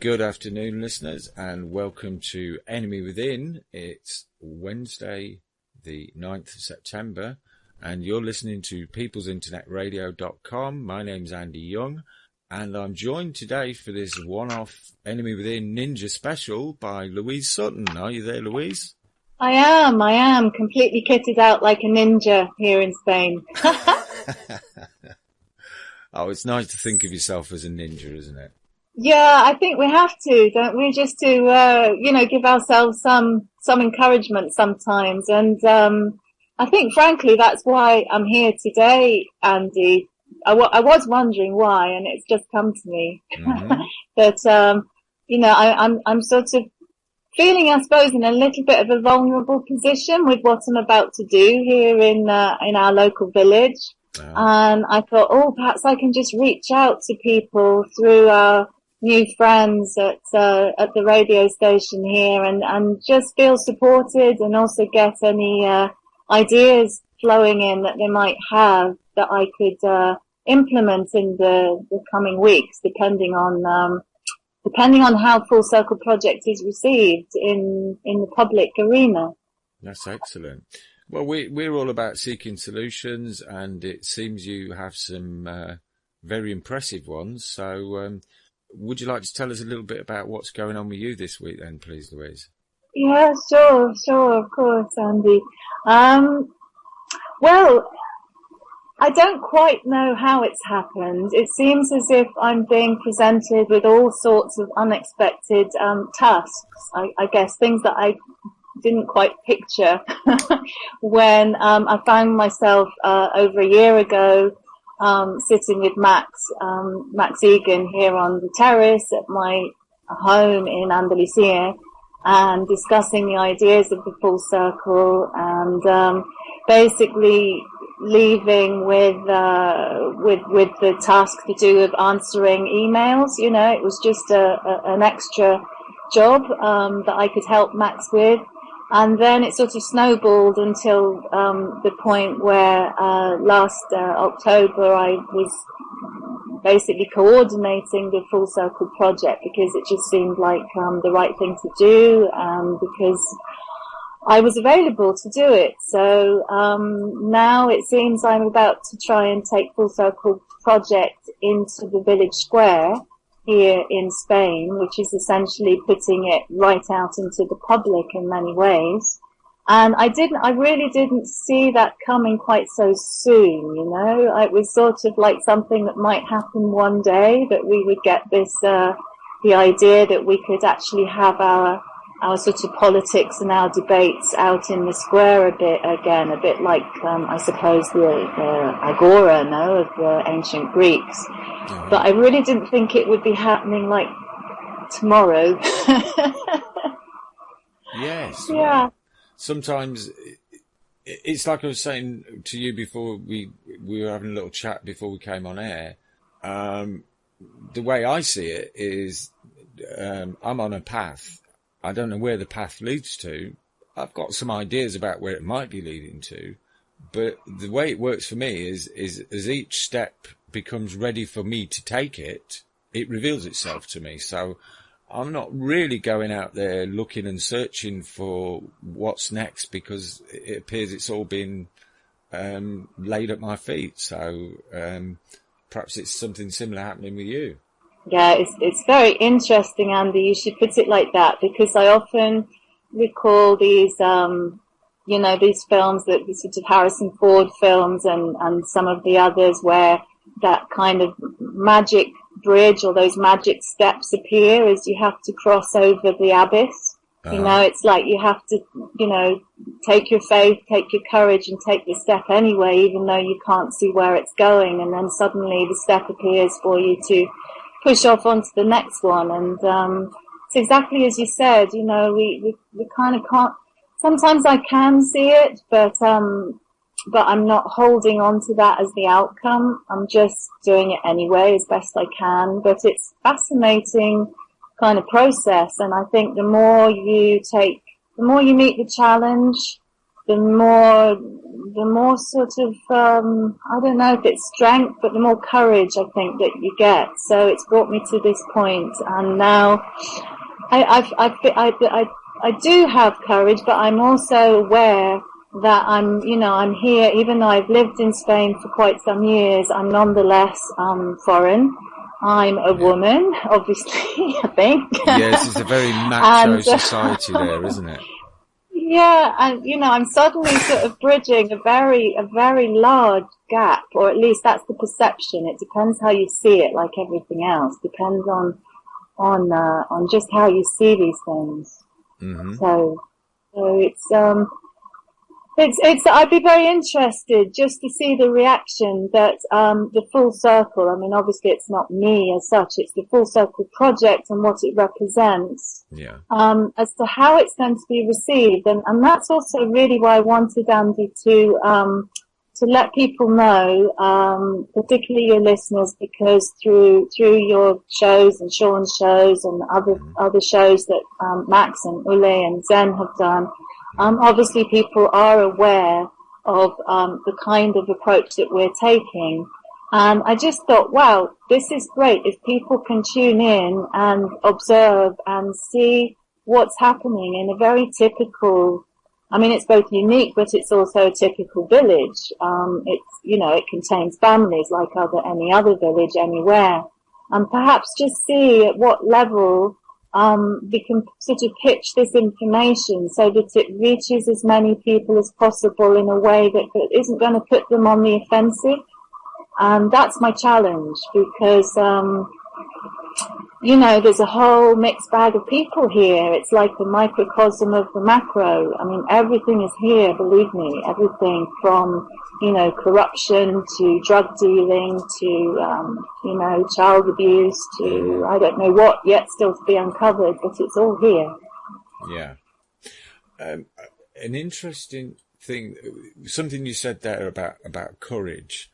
Good afternoon, listeners, and welcome to Enemy Within. It's Wednesday, the 9th of September, and you're listening to peoplesinternetradio.com. My name's Andy Young, and I'm joined today for this one-off Enemy Within Ninja special by Louise Sutton. Are you there, Louise? I am completely kitted out like a ninja here in Spain. Oh, it's nice to think of yourself as a ninja, isn't it? Yeah, I think we have to, don't we? Just to, give ourselves some encouragement sometimes. And, I think frankly, that's why I'm here today, Andy. I was wondering why, and it's just come to me. Mm-hmm. But, I'm sort of feeling, I suppose, in a little bit of a vulnerable position with what I'm about to do here in our local village. Oh. And I thought, perhaps I can just reach out to people through our new friends at the radio station here and just feel supported and also get any ideas flowing in that they might have that I could implement in the coming weeks, depending on how Full Circle Project is received in the public arena. That's excellent. Well, we're all about seeking solutions, and it seems you have some very impressive ones. So would you like to tell us a little bit about what's going on with you this week then, please, Louise? Yeah, sure, of course, Andy. Well, I don't quite know how it's happened. It seems as if I'm being presented with all sorts of unexpected tasks. I guess things that I didn't quite picture when I found myself over a year ago sitting with Max Egan here on the terrace at my home in Andalucia and discussing the ideas of the Full Circle and basically leaving with the task to do with answering emails. You know, it was just an extra job that I could help Max with. And then it sort of snowballed until the point where last October I was basically coordinating the Full Circle project because it just seemed like the right thing to do, because I was available to do it. So now it seems I'm about to try and take Full Circle project into the village square here in Spain, which is essentially putting it right out into the public in many ways. And I really didn't see that coming quite so soon, you know. It was sort of like something that might happen one day, that we would get this, the idea that we could actually have our sort of politics and our debates out in the square a bit like, I suppose the agora, of the ancient Greeks. Mm-hmm. But I really didn't think it would be happening like tomorrow. Yes. Yeah. Sometimes it's like I was saying to you before we were having a little chat before we came on air. The way I see it is, I'm on a path. I don't know where the path leads to. I've got some ideas about where it might be leading to, but the way it works for me is as each step becomes ready for me to take it, it reveals itself to me. So I'm not really going out there looking and searching for what's next, because it appears it's all been laid at my feet. So perhaps it's something similar happening with you. Yeah, it's very interesting, Andy. You should put it like that, because I often recall these, these films, that the sort of Harrison Ford films and some of the others where that kind of magic bridge or those magic steps appear as you have to cross over the abyss. Uh-huh. You know, it's like you have to, take your faith, take your courage and take the step anyway, even though you can't see where it's going. And then suddenly the step appears for you to push off onto the next one. And it's exactly as you said, we kind of can't, sometimes I can see it, but I'm not holding on to that as the outcome. I'm just doing it anyway as best I can. But it's fascinating kind of process. And I think the more you meet the challenge, the more sort of, I don't know if it's strength, but the more courage I think that you get. So it's brought me to this point, and now I do have courage, but I'm also aware that I'm here, even though I've lived in Spain for quite some years, I'm nonetheless, foreign. I'm a woman, obviously, I think. Yes, it's a very macho society there, isn't it? Yeah, and I'm suddenly sort of bridging a very large gap, or at least that's the perception. It depends how you see it, like everything else. Depends on just how you see these things. Mm-hmm. So it's I'd be very interested just to see the reaction that the Full Circle, I mean obviously it's not me as such, it's the Full Circle Project and what it represents. Yeah. As to how it's going to be received, and that's also really why I wanted Andy to let people know, particularly your listeners, because through your shows and Sean's shows and other shows that Max and Ule and Zen have done, obviously people are aware of the kind of approach that we're taking. And I just thought, wow, this is great. If people can tune in and observe and see what's happening in a very typical, I mean, it's both unique, but it's also a typical village. It contains families like any other village anywhere. And perhaps just see at what level we can sort of pitch this information so that it reaches as many people as possible in a way that isn't going to put them on the offensive. And that's my challenge, because there's a whole mixed bag of people here. It's like the microcosm of the macro. I mean, everything is here, believe me. Everything from, corruption to drug dealing to, child abuse to I don't know what yet still to be uncovered, but it's all here. Yeah. An interesting thing, something you said there about courage.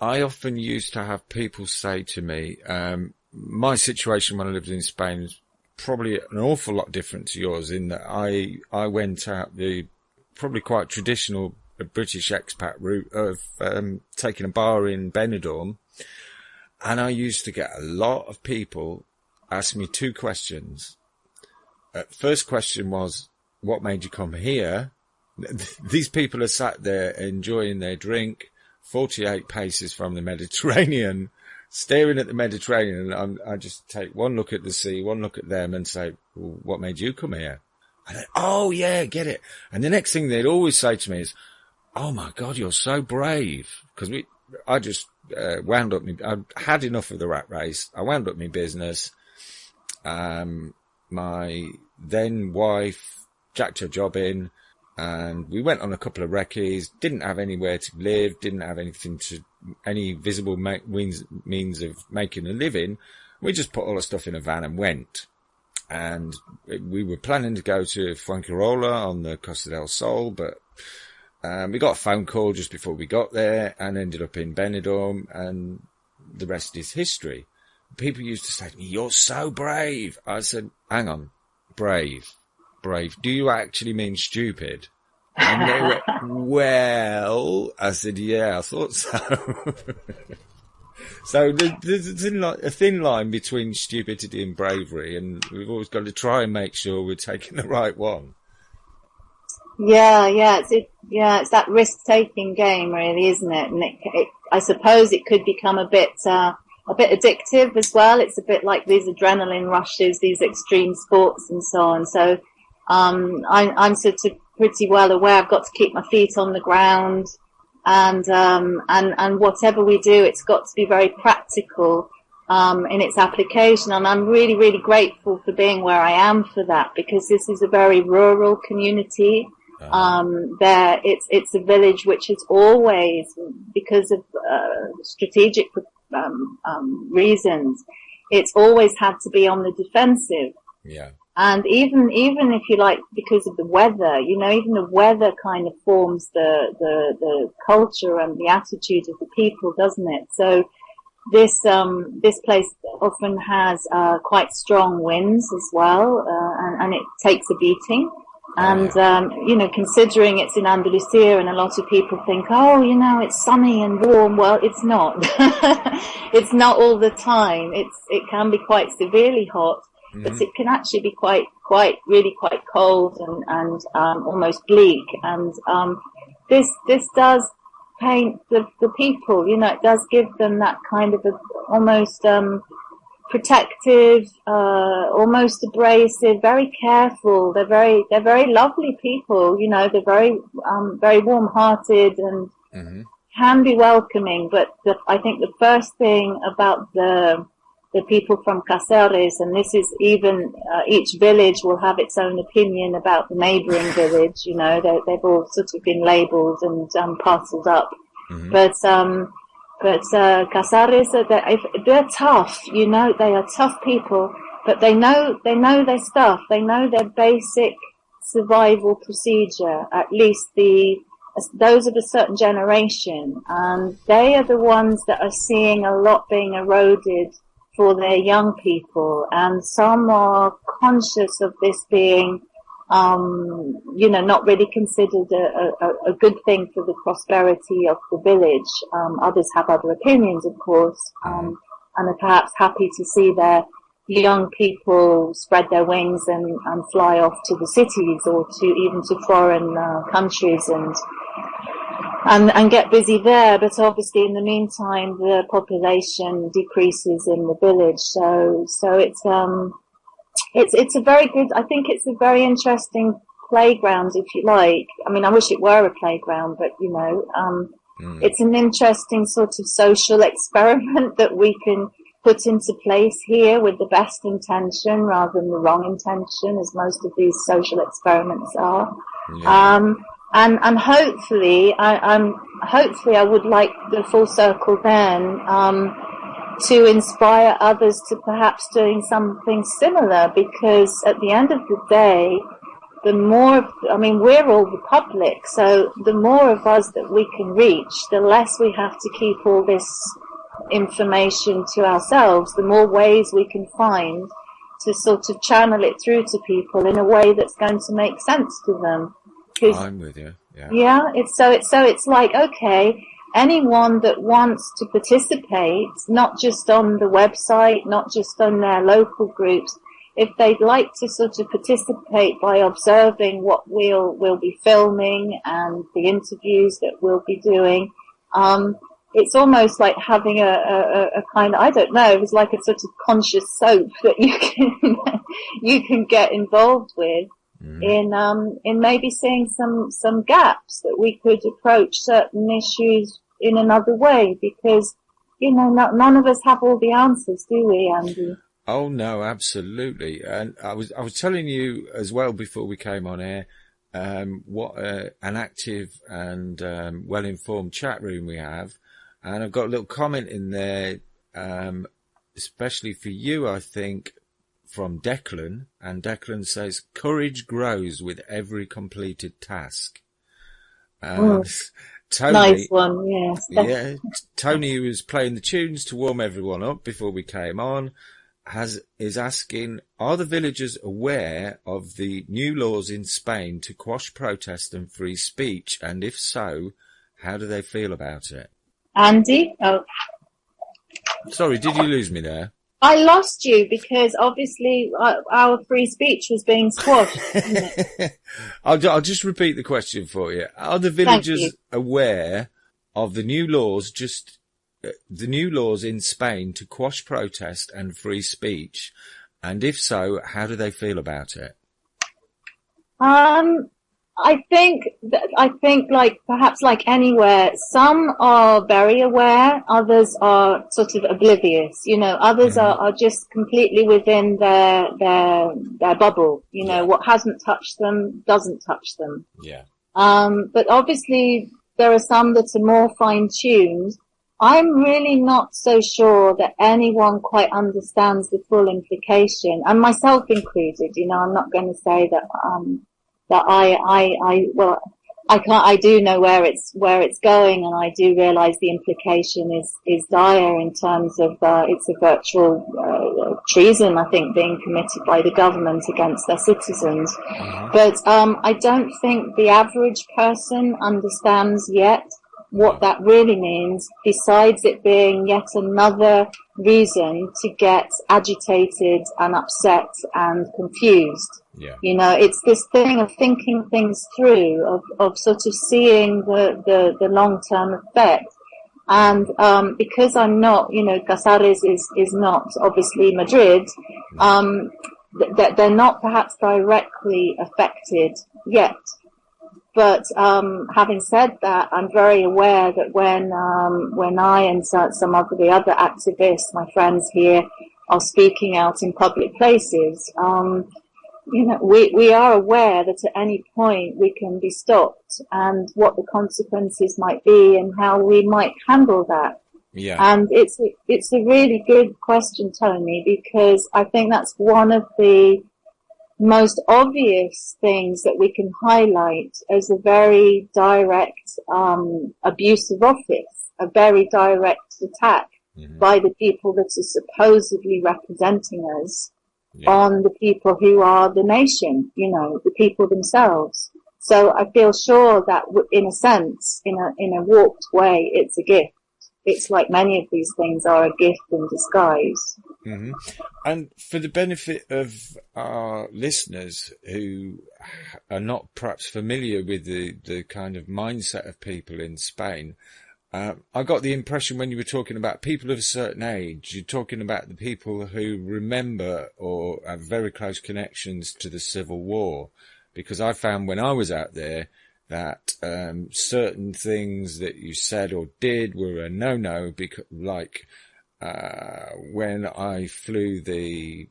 I often used to have people say to me, my situation when I lived in Spain was probably an awful lot different to yours, in that I went out the probably quite traditional British expat route of taking a bar in Benidorm, and I used to get a lot of people ask me two questions. First question was, what made you come here? These people are sat there enjoying their drink, 48 paces from the Mediterranean, staring at the Mediterranean, and I just take one look at the sea, one look at them, and say, well, what made you come here? And then, oh yeah, get it. And the next thing they'd always say to me is, oh my God, you're so brave. Because I just wound up, I had enough of the rat race. I wound up my business. My then wife jacked her job in, and we went on a couple of recce's, didn't have anywhere to live, didn't have any visible means of making a living. We just put all our stuff in a van and went. And we were planning to go to Fuengirola on the Costa del Sol, but we got a phone call just before we got there and ended up in Benidorm, and the rest is history. People used to say to me, you're so brave. I said, hang on, brave. Do you actually mean stupid? And they went, well, I said, yeah, I thought so. So there's a thin line between stupidity and bravery, and we've always got to try and make sure we're taking the right one. Yeah, it's that risk-taking game, really, isn't it? And I suppose it could become a bit addictive as well. It's a bit like these adrenaline rushes, these extreme sports, and so on. So, I'm sort of pretty well aware I've got to keep my feet on the ground, and whatever we do, it's got to be very practical in its application. And I'm really, really grateful for being where I am for that, because this is a very rural community. There, it's a village which has always, because of strategic reasons, it's always had to be on the defensive. Yeah. And even if you like, because of the weather, even the weather kind of forms the culture and the attitude of the people, doesn't it? So this place often has quite strong winds as well, and it takes a beating. And, considering it's in Andalucia and a lot of people think, oh, it's sunny and warm. Well, it's not. It's not all the time. It can be quite severely hot, but it can actually be really quite cold and almost bleak. And, this does paint the people, it does give them that kind of almost, protective, almost abrasive, very careful. They're very lovely people, they're very warm-hearted and can be welcoming. But I think the first thing about the people from Cáceres, and this is even, each village will have its own opinion about the neighboring village, they've all sort of been labeled and, parceled up. But Cáceres, they're tough, they are tough people, but they know their stuff. They know their basic survival procedure, at least those of a certain generation. And they are the ones that are seeing a lot being eroded for their young people. And some are conscious of this being, not really considered a good thing for the prosperity of the village. Others have other opinions, of course, and are perhaps happy to see their young people spread their wings and fly off to the cities or even to foreign countries and get busy there. But obviously, in the meantime, the population decreases in the village. So it's a very good, I think it's a very interesting playground, if you like. I mean, I wish it were a playground, but it's an interesting sort of social experiment that we can put into place here with the best intention rather than the wrong intention, as most of these social experiments are. Yeah. And hopefully, I would like the Full Circle then, to inspire others to perhaps doing something similar, because at the end of the day, we're all the public, so the more of us that we can reach, the less we have to keep all this information to ourselves, the more ways we can find to sort of channel it through to people in a way that's going to make sense to them. I'm with you. Yeah. Yeah, it's like, okay, anyone that wants to participate, not just on the website, not just on their local groups, if they'd like to sort of participate by observing what we'll be filming and the interviews that we'll be doing, it's almost like having a kind of, I don't know, it's like a sort of conscious soap that you can get involved with in maybe seeing some gaps that we could approach certain issues in another way, because none of us have all the answers, do we, Andy? Oh no, absolutely. And I was telling you as well before we came on air what an active and well-informed chat room we have, and I've got a little comment in there, especially for you, I think, from Declan, and Declan says, "Courage grows with every completed task." Tony, nice one, yes. Yeah, Tony, who was playing the tunes to warm everyone up before we came on, is asking, are the villagers aware of the new laws in Spain to quash protest and free speech? And if so, how do they feel about it? Andy? Oh. Sorry, did you lose me there? I lost you because obviously our free speech was being squashed. I'll just repeat the question for you. Are the villagers aware of the new laws in Spain to quash protest and free speech? And if so, how do they feel about it? I think like perhaps like anywhere, some are very aware, others are sort of oblivious, others are just completely within their bubble, what hasn't touched them doesn't touch them. Yeah. But obviously there are some that are more fine-tuned. I'm really not so sure that anyone quite understands the full implication, and myself included, I'm not going to say that, I do know where it's going, and I do realise the implication is dire in terms of it's a virtual treason, I think, being committed by the government against their citizens. Mm-hmm. But I don't think the average person understands yet what that really means, besides it being yet another reason to get agitated and upset and confused. Yeah. You know, it's this thing of thinking things through, of sort of seeing the long-term effect. And because I'm not, you know, Casares is not obviously Madrid, they're not perhaps directly affected yet. But having said that, I'm very aware that when I and some of the other activists, my friends here, are speaking out in public places, you know, we are aware that at any point we can be stopped, and what the consequences might be and how we might handle that. Yeah. And it's a really good question, Tony, because I think that's one of the most obvious things that we can highlight as a very direct abuse of office, a very direct attack by the people that are supposedly representing us on the people who are the nation, you know, the people themselves. So I feel sure that in a sense, in a warped way, it's a gift. It's like many of these things are a gift in disguise. Mm-hmm. And for the benefit of our listeners who are not perhaps familiar with the kind of mindset of people in Spain, I got the impression when you were talking about people of a certain age, you're talking about the people who remember or have very close connections to the Civil War. Because I found when I was out there that certain things that you said or did were a no-no, because, like when I flew the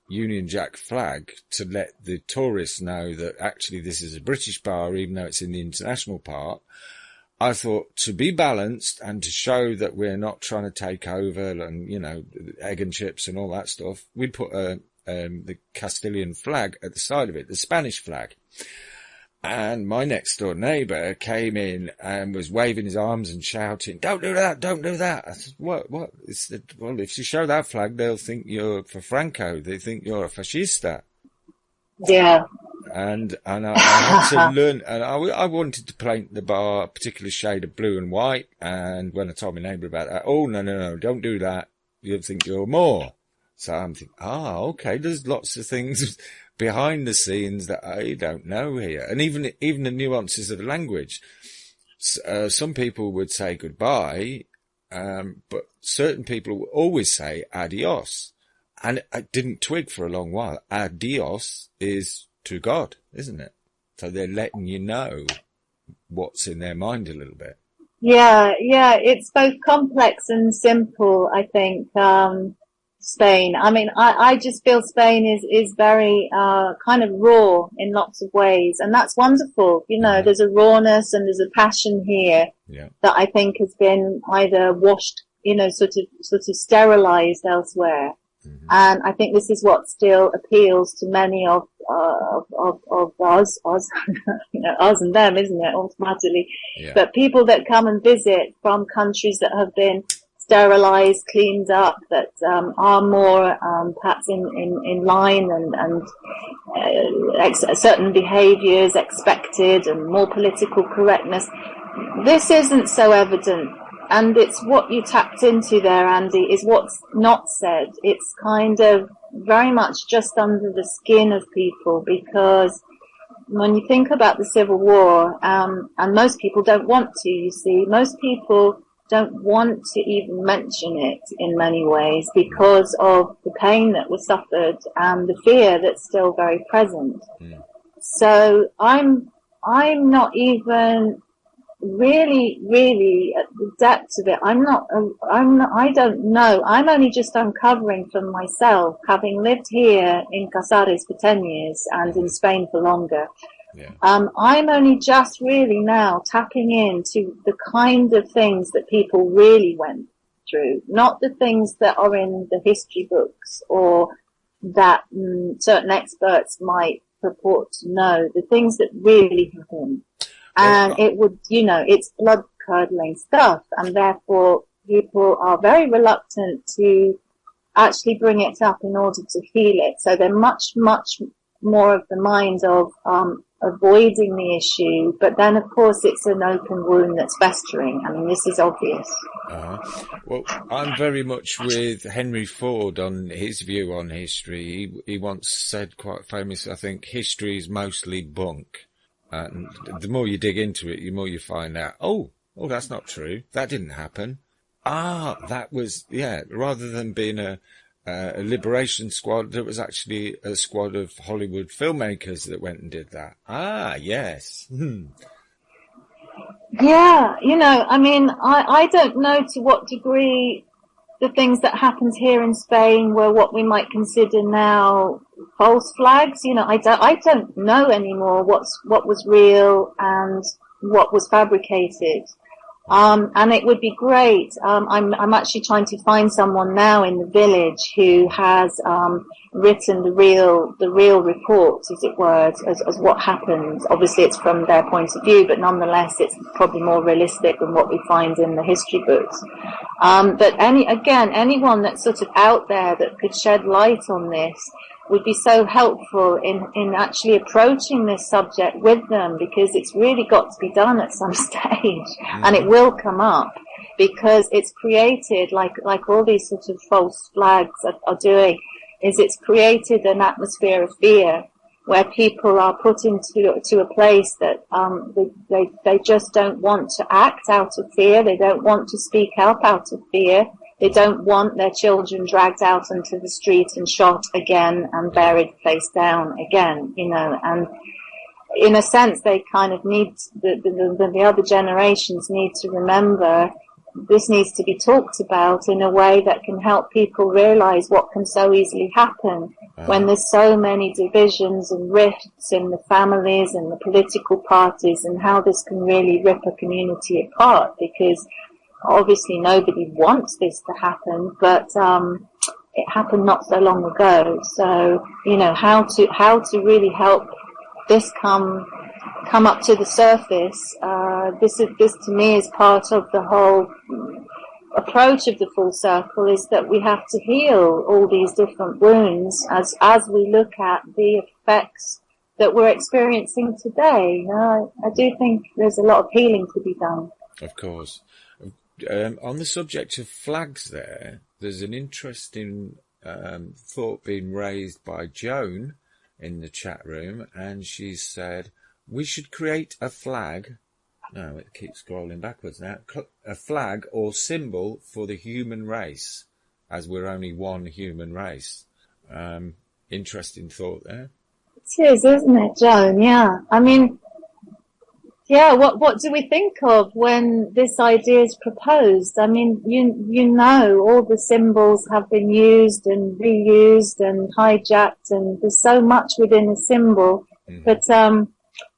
Union Jack flag to let the tourists know that actually this is a British bar, even though it's in the international part, I thought, to be balanced and to show that we're not trying to take over and, you know, egg and chips and all that stuff, we put the Castilian flag at the side of it, the Spanish flag. And my next door neighbour came in and was waving his arms and shouting, "Don't do that, don't do that." I said, what? Well, if you show that flag, they'll think you're for Franco. They think you're a fascista. Yeah. And I had to learn, and I wanted to paint the bar a particular shade of blue and white. And when I told my neighbour about that, "Oh, no, don't do that. You'll think you're more." So I'm thinking, okay, there's lots of things behind the scenes that I don't know here. And even the nuances of the language. Some people would say goodbye, but certain people will always say adios. And I didn't twig for a long while. Adios is to God, isn't it? So they're letting you know what's in their mind a little bit. Yeah, it's both complex and simple, I think, Spain. I mean, I just feel Spain is very, kind of raw in lots of ways, and that's wonderful. You know, there's a rawness and there's a passion here that I think has been either washed, you know, sort of sterilized elsewhere. And I think this is what still appeals to many of us, you know, us and them, isn't it, automatically? Yeah. But people that come and visit from countries that have been sterilized, cleaned up, that are more perhaps in line and certain behaviours expected and more political correctness. This isn't so evident. And it's what you tapped into there, Andy, is what's not said. It's kind of very much just under the skin of people, because when you think about the Civil War, and most people don't want to, you see, most people don't want to even mention it in many ways because of the pain that was suffered and the fear that's still very present. So I'm not even really at the depths of it. I don't know. I'm only just uncovering from myself, having lived here in Casares for 10 years and in Spain for longer. Yeah. I'm only just really now tapping into the kind of things that people really went through, not the things that are in the history books or that certain experts might purport to know, the things that really happen. And it would, it's blood-curdling stuff, and therefore people are very reluctant to actually bring it up in order to heal it. So they're much, much more of the mind of avoiding the issue. But then, of course, it's an open wound that's festering. I mean, this is obvious. Well, I'm very much with Henry Ford on his view on history. He once said quite famously, I think, history is mostly bunk. And the more you dig into it, the more you find out, oh, that's not true. That didn't happen. That was, rather than being a liberation squad, there was actually a squad of Hollywood filmmakers that went and did that. Yes. Yeah, I mean, I don't know to what degree the things that happened here in Spain were what we might consider now false flags. I don't know anymore what was real and what was fabricated. And it would be great. I'm actually trying to find someone now in the village who has written the real report, as it were, as what happened. Obviously, it's from their point of view, but nonetheless, it's probably more realistic than what we find in the history books. But anyone that's sort of out there that could shed light on this would be so helpful in actually approaching this subject with them, because it's really got to be done at some stage, and it will come up because it's created, like all these sort of false flags are doing, is it's created an atmosphere of fear where people are put into a place that they just don't want to act out of fear. They don't want to speak up out of fear. They don't want their children dragged out into the street and shot again and buried face down again, and in a sense they kind of need, the other generations need to remember this needs to be talked about in a way that can help people realize what can so easily happen when there's so many divisions and rifts in the families and the political parties, and how this can really rip a community apart, because obviously nobody wants this to happen, but it happened not so long ago. So, how to really help this come up to the surface. This to me is part of the whole approach of the full circle, is that we have to heal all these different wounds as we look at the effects that we're experiencing today. I do think there's a lot of healing to be done. Of course. On the subject of flags there's an interesting thought being raised by Joan in the chat room, and she said, we should create a flag. No, it keeps scrolling backwards now. A flag or symbol for the human race, as we're only one human race. Interesting thought there. It is, isn't it, Joan? Yeah. I mean, what do we think of when this idea is proposed? I mean, all the symbols have been used and reused and hijacked, and there's so much within a symbol. But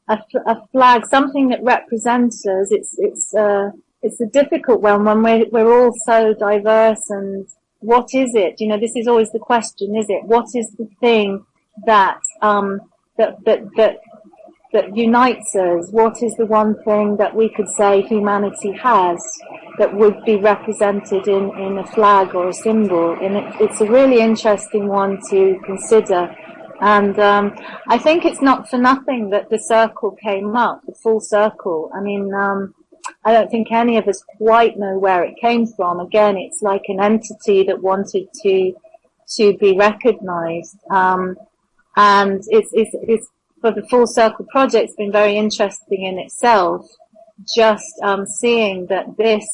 a flag, something that represents us, it's a difficult one when we're all so diverse. And what is it? This is always the question, is it? What is the thing that unites us? What is the one thing that we could say humanity has that would be represented in a flag or a symbol? And it's a really interesting one to consider. And I think it's not for nothing that the circle came up, the full circle. I mean, I don't think any of us quite know where it came from. Again, it's like an entity that wanted to be recognized. And it's for the Full Circle Project, it's been very interesting in itself, just seeing that this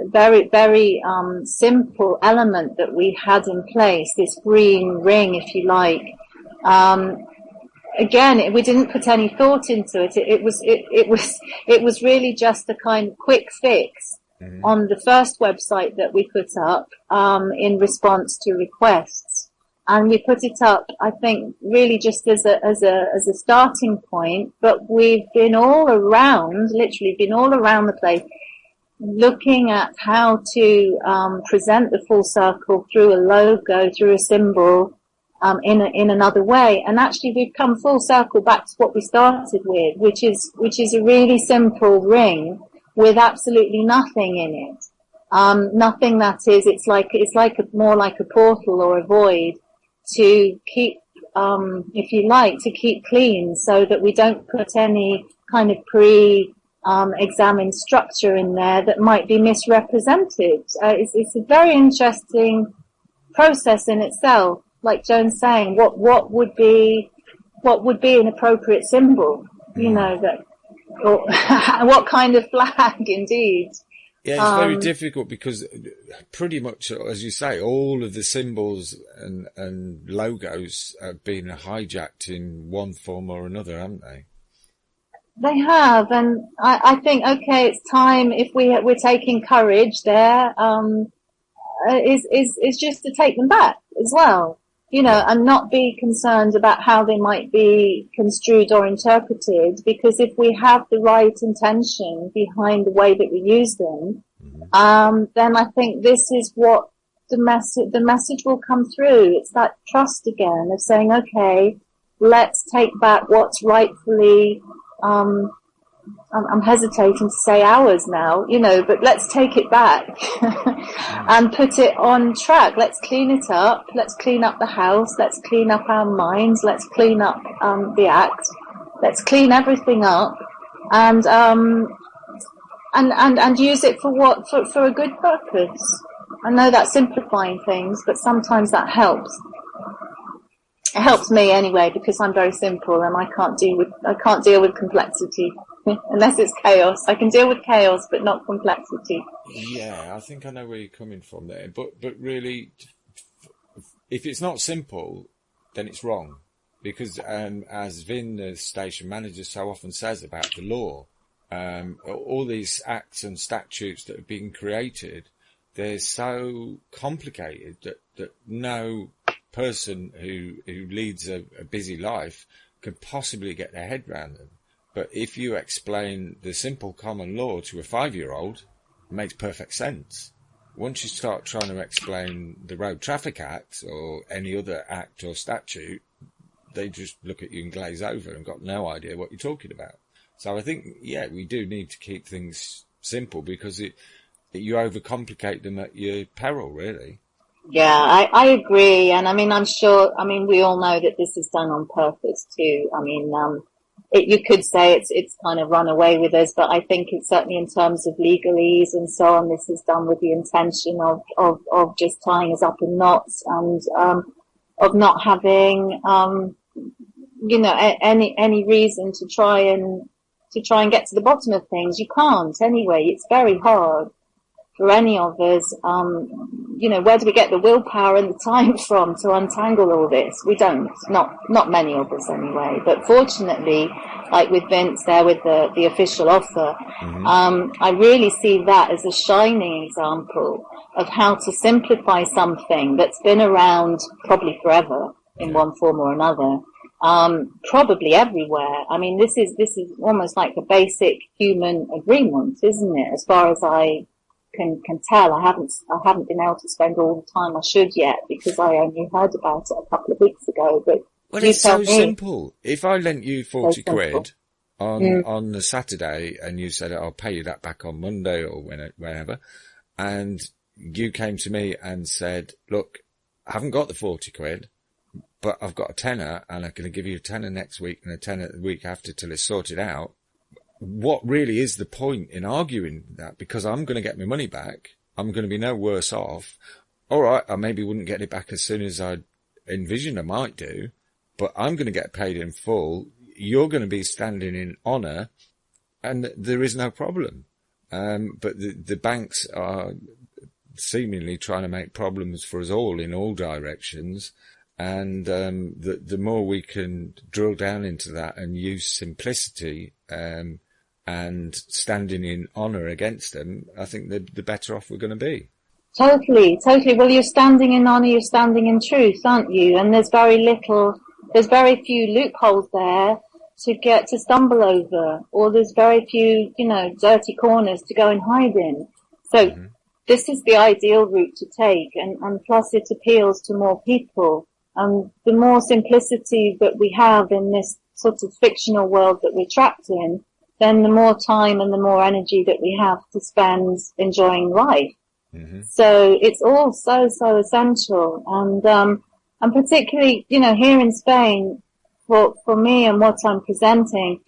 very, very simple element that we had in place, this green ring, if you like, again, we didn't put any thought into it. It was really just a kind of quick fix on the first website that we put up in response to requests. And we put it up, I think, really just as a starting point, but we've been all around, literally been all around the place, looking at how to present the full circle through a logo, through a symbol, in another way. And actually we've come full circle back to what we started with, which is a really simple ring with absolutely nothing in it. Nothing that is, it's like more like a portal or a void to keep, if you like, to keep clean, so that we don't put any kind of examined structure in there that might be misrepresented. It's a very interesting process in itself. Like Joan's saying, what would be an appropriate symbol, you know, that, or what kind of flag, indeed. Yeah, it's very difficult because pretty much, as you say, all of the symbols and logos have been hijacked in one form or another, haven't they? They have, and I think, okay, it's time, if we're taking courage there, is just to take them back as well, you know, and not be concerned about how they might be construed or interpreted, because if we have the right intention behind the way that we use them, then I think this is what the message will come through. It's that trust again of saying, okay, let's take back what's rightfully, I'm hesitating to say ours now, you know, but let's take it back and put it on track. Let's clean it up. Let's clean up the house. Let's clean up our minds. Let's clean up the act. Let's clean everything up and use it for a good purpose. I know that's simplifying things, but sometimes that helps. It helps me anyway, because I'm very simple and I can't deal with complexity unless it's chaos. I can deal with chaos, but not complexity. Yeah, I think I know where you're coming from there. But really, if it's not simple, then it's wrong. Because as Vin, the station manager, so often says about the law, all these acts and statutes that have been created, they're so complicated that no person who leads a busy life can possibly get their head around them. But if you explain the simple common law to a 5-year-old, it makes perfect sense. Once you start trying to explain the Road Traffic Act or any other act or statute, they just look at you and glaze over and got no idea what you're talking about. So I think, yeah, we do need to keep things simple, because you overcomplicate them at your peril, really. Yeah, I agree. And I mean, I'm sure, I mean, we all know that this is done on purpose too. I mean, you could say it's kind of run away with us, but I think it's certainly in terms of legalese and so on, this is done with the intention of just tying us up in knots and, of not having, you know, any reason to try and get to the bottom of things. You can't anyway. It's very hard for any of us. You know, where do we get the willpower and the time from to untangle all this? We don't. Not many of us anyway. But fortunately, like with Vince there with the official offer, I really see that as a shining example of how to simplify something that's been around probably forever in one form or another. Probably everywhere. I mean, this is almost like a basic human agreement, isn't it? As far as I can tell, I haven't been able to spend all the time I should yet, because I only heard about it a couple of weeks ago. But well, it's so simple. If I lent you 40 quid on the Saturday and you said, I'll pay you that back on Monday or whenever, and you came to me and said, look, I haven't got the 40 quid, but I've got a tenner and I'm going to give you a tenner next week and a tenner the week after till it's sorted out. What really is the point in arguing that? Because I'm going to get my money back. I'm going to be no worse off. All right, I maybe wouldn't get it back as soon as I envisioned I might do, but I'm going to get paid in full. You're going to be standing in honour, and there is no problem. But the banks are seemingly trying to make problems for us all in all directions. And the more we can drill down into that and use simplicity and standing in honour against them, I think the better off we're going to be. Totally. Well, you're standing in honour, you're standing in truth, aren't you? And there's very few loopholes there to stumble over, or there's very few, you know, dirty corners to go and hide in. So this is the ideal route to take, and plus it appeals to more people. the more simplicity that we have in this sort of fictional world that we're trapped in, then the more time and the more energy that we have to spend enjoying life. Mm-hmm. So it's all so essential. And particularly, you know, here in Spain, for me and what I'm presenting,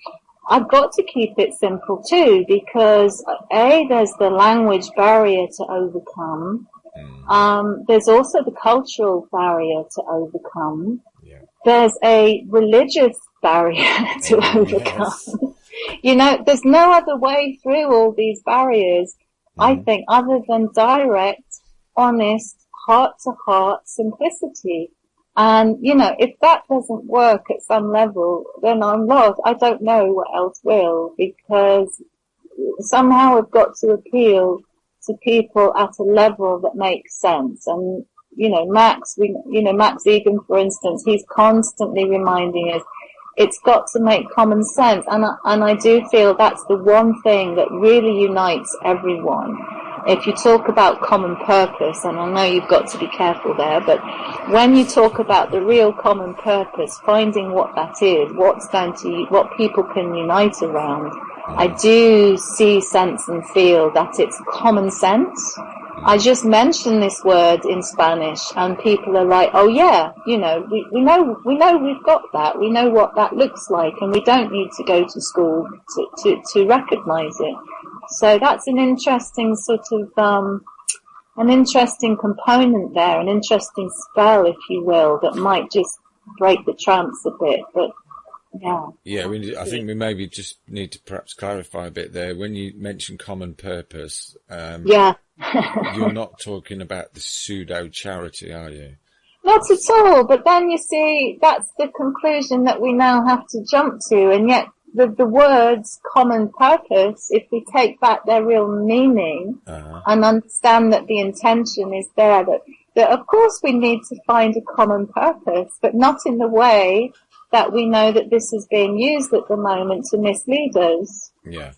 I've got to keep it simple too, because there's the language barrier to overcome. There's also the cultural barrier to overcome. Yeah. There's a religious barrier to overcome. Yes. You know, there's no other way through all these barriers, I think, other than direct, honest, heart-to-heart simplicity. And, you know, if that doesn't work at some level, then I'm lost. I don't know what else will, because somehow I've got to appeal to people at a level that makes sense. And, you know, Max Egan, for instance, he's constantly reminding us it's got to make common sense. And I do feel that's the one thing that really unites everyone. If you talk about common purpose, and I know you've got to be careful there, but when you talk about the real common purpose, finding what that is, what people can unite around, I do see, sense and feel that it's common sense. I just mentioned this word in Spanish and people are like, oh yeah, you know, we know we've got that. We know what that looks like, and we don't need to go to school to recognize it. So that's an interesting sort of, an interesting component there, an interesting spell, if you will, that might just break the trance a bit, but yeah. Yeah, I think we maybe just need to perhaps clarify a bit there. When you mention common purpose, you're not talking about the pseudo charity, are you? Not at all, but then you see, that's the conclusion that we now have to jump to, and yet the words common purpose, if we take back their real meaning and understand that the intention is there, that of course we need to find a common purpose, but not in the way that we know that this is being used at the moment to mislead us. Yeah.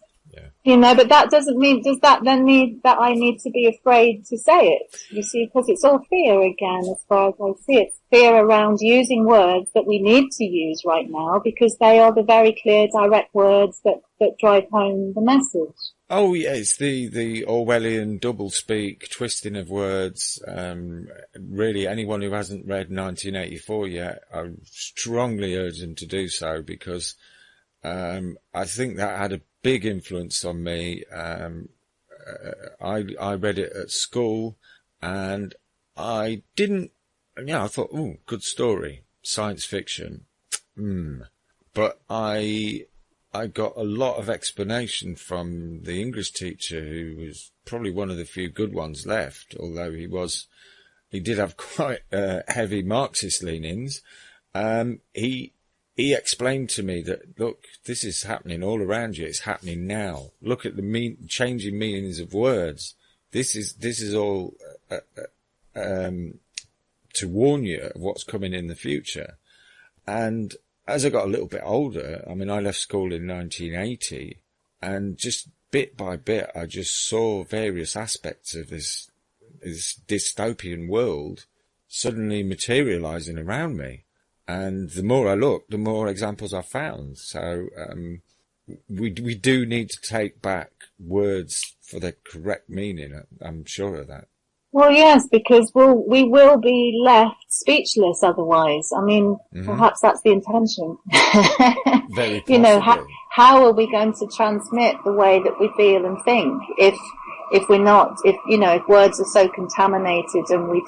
You know, but that doesn't mean, does that then mean that I need to be afraid to say it? You see, because it's all fear again, as far as I see it. Fear around using words that we need to use right now, because they are the very clear, direct words that drive home the message. Oh, yeah, it's the Orwellian doublespeak, twisting of words. Really, anyone who hasn't read 1984 yet, I strongly urge them to do so, because I think that had a big influence on me. I read it at school, and I didn't, I thought, oh, good story, science fiction. But I got a lot of explanation from the English teacher, who was probably one of the few good ones left, although he did have quite heavy Marxist leanings. He explained to me that, look, this is happening all around you. It's happening now. Look at the changing meanings of words. This is all to warn you of what's coming in the future. And as I got a little bit older, I mean, I left school in 1980, and just bit by bit, I just saw various aspects of this dystopian world suddenly materializing around me. And the more I looked, the more examples I found. So we do need to take back words for their correct meaning. I'm sure of that. Well, yes, because we will be left speechless otherwise. I mean, perhaps that's the intention. Very possibly. You know, how are we going to transmit the way that we feel and think if we're not, if words are so contaminated and we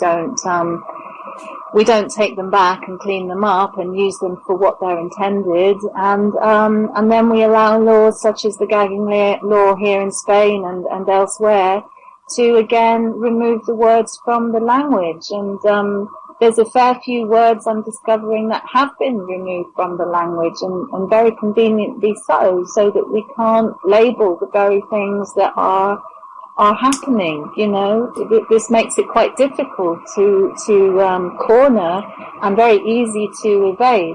don't take them back and clean them up and use them for what they're intended, and then we allow laws such as the gagging law here in Spain and elsewhere to again remove the words from the language. And there's a fair few words I'm discovering that have been removed from the language, and very conveniently so that we can't label the very things that are happening. You know, this makes it quite difficult to corner and very easy to evade.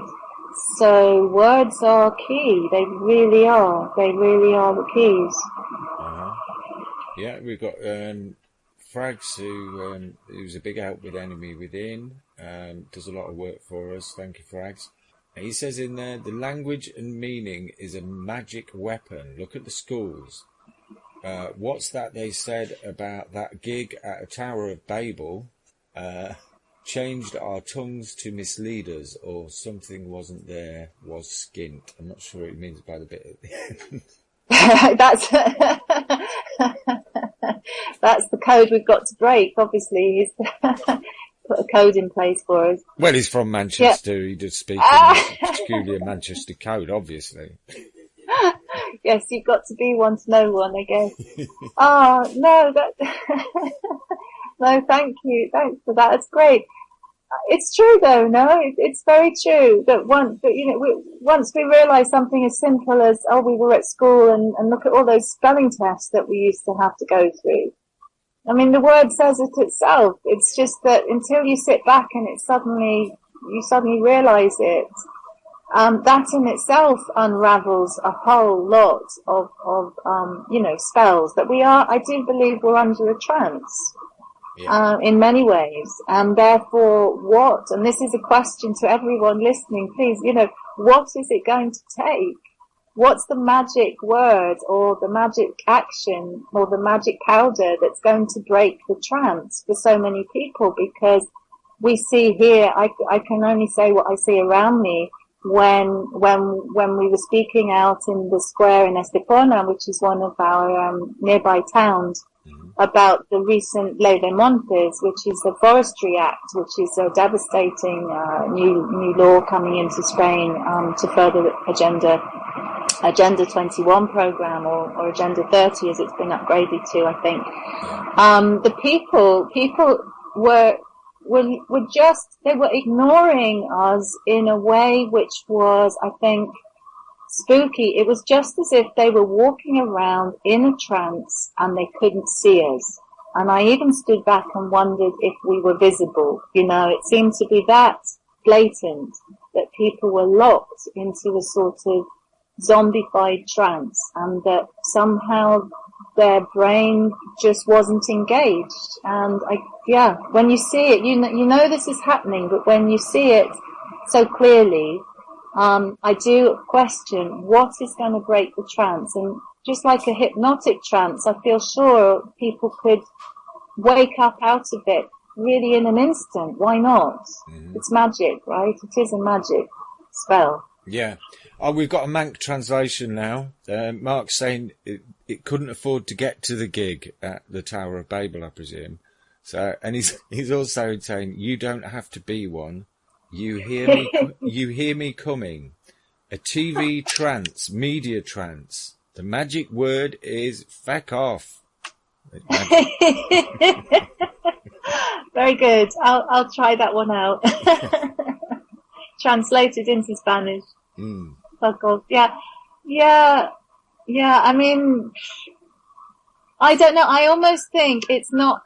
So words are key. They really are. They really are the keys. Yeah, we've got Frags, who's a big help with Enemy Within. does a lot of work for us. Thank you, Frags. He says in there, the language and meaning is a magic weapon. Look at the schools. What's that they said about that gig at a Tower of Babel? Changed our tongues to mislead us, or something wasn't there, was skint. I'm not sure what he means by the bit at the end. That's the code we've got to break, obviously. He's put a code in place for us. Well, he's from Manchester. Yeah. He does speak in a peculiar Manchester code, obviously. Yes, you've got to be one to know one, I guess. No, no, thank you. Thanks for that. It's great. It's true, though. No, it's very true that once we realise something as simple as we were at school and look at all those spelling tests that we used to have to go through. I mean, the word says it itself. It's just that until you sit back and you suddenly realise it, that in itself unravels a whole lot of spells that I do believe we're under a trance. Yeah. In many ways, and therefore and this is a question to everyone listening, please, what is it going to take? What's the magic word or the magic action or the magic powder that's going to break the trance for so many people? Because we see here, I can only say what I see around me when we were speaking out in the square in Estepona, which is one of our nearby towns, about the recent Ley de Montes, which is a forestry act, which is a devastating new law coming into Spain to further Agenda 21 program or Agenda 30 as it's been upgraded to, I think. The people were ignoring us in a way which was, I think, spooky. It was just as if they were walking around in a trance and they couldn't see us. And I even stood back and wondered if we were visible. It seemed to be that blatant that people were locked into a sort of zombified trance and that somehow their brain just wasn't engaged. And when you see it, you know this is happening, but when you see it so clearly, I do question what is going to break the trance. And just like a hypnotic trance, I feel sure people could wake up out of it really in an instant. Why not? Mm-hmm. It's magic, right? It is a magic spell. Yeah. We've got a Manc translation now. Mark's saying it couldn't afford to get to the gig at the Tower of Babel, I presume. So, and he's also saying, you don't have to be one. You hear me coming. A TV trance, media trance. The magic word is feck off. Very good. I'll try that one out. Translated into Spanish. Fuck off. Yeah. I mean, I don't know. I almost think it's not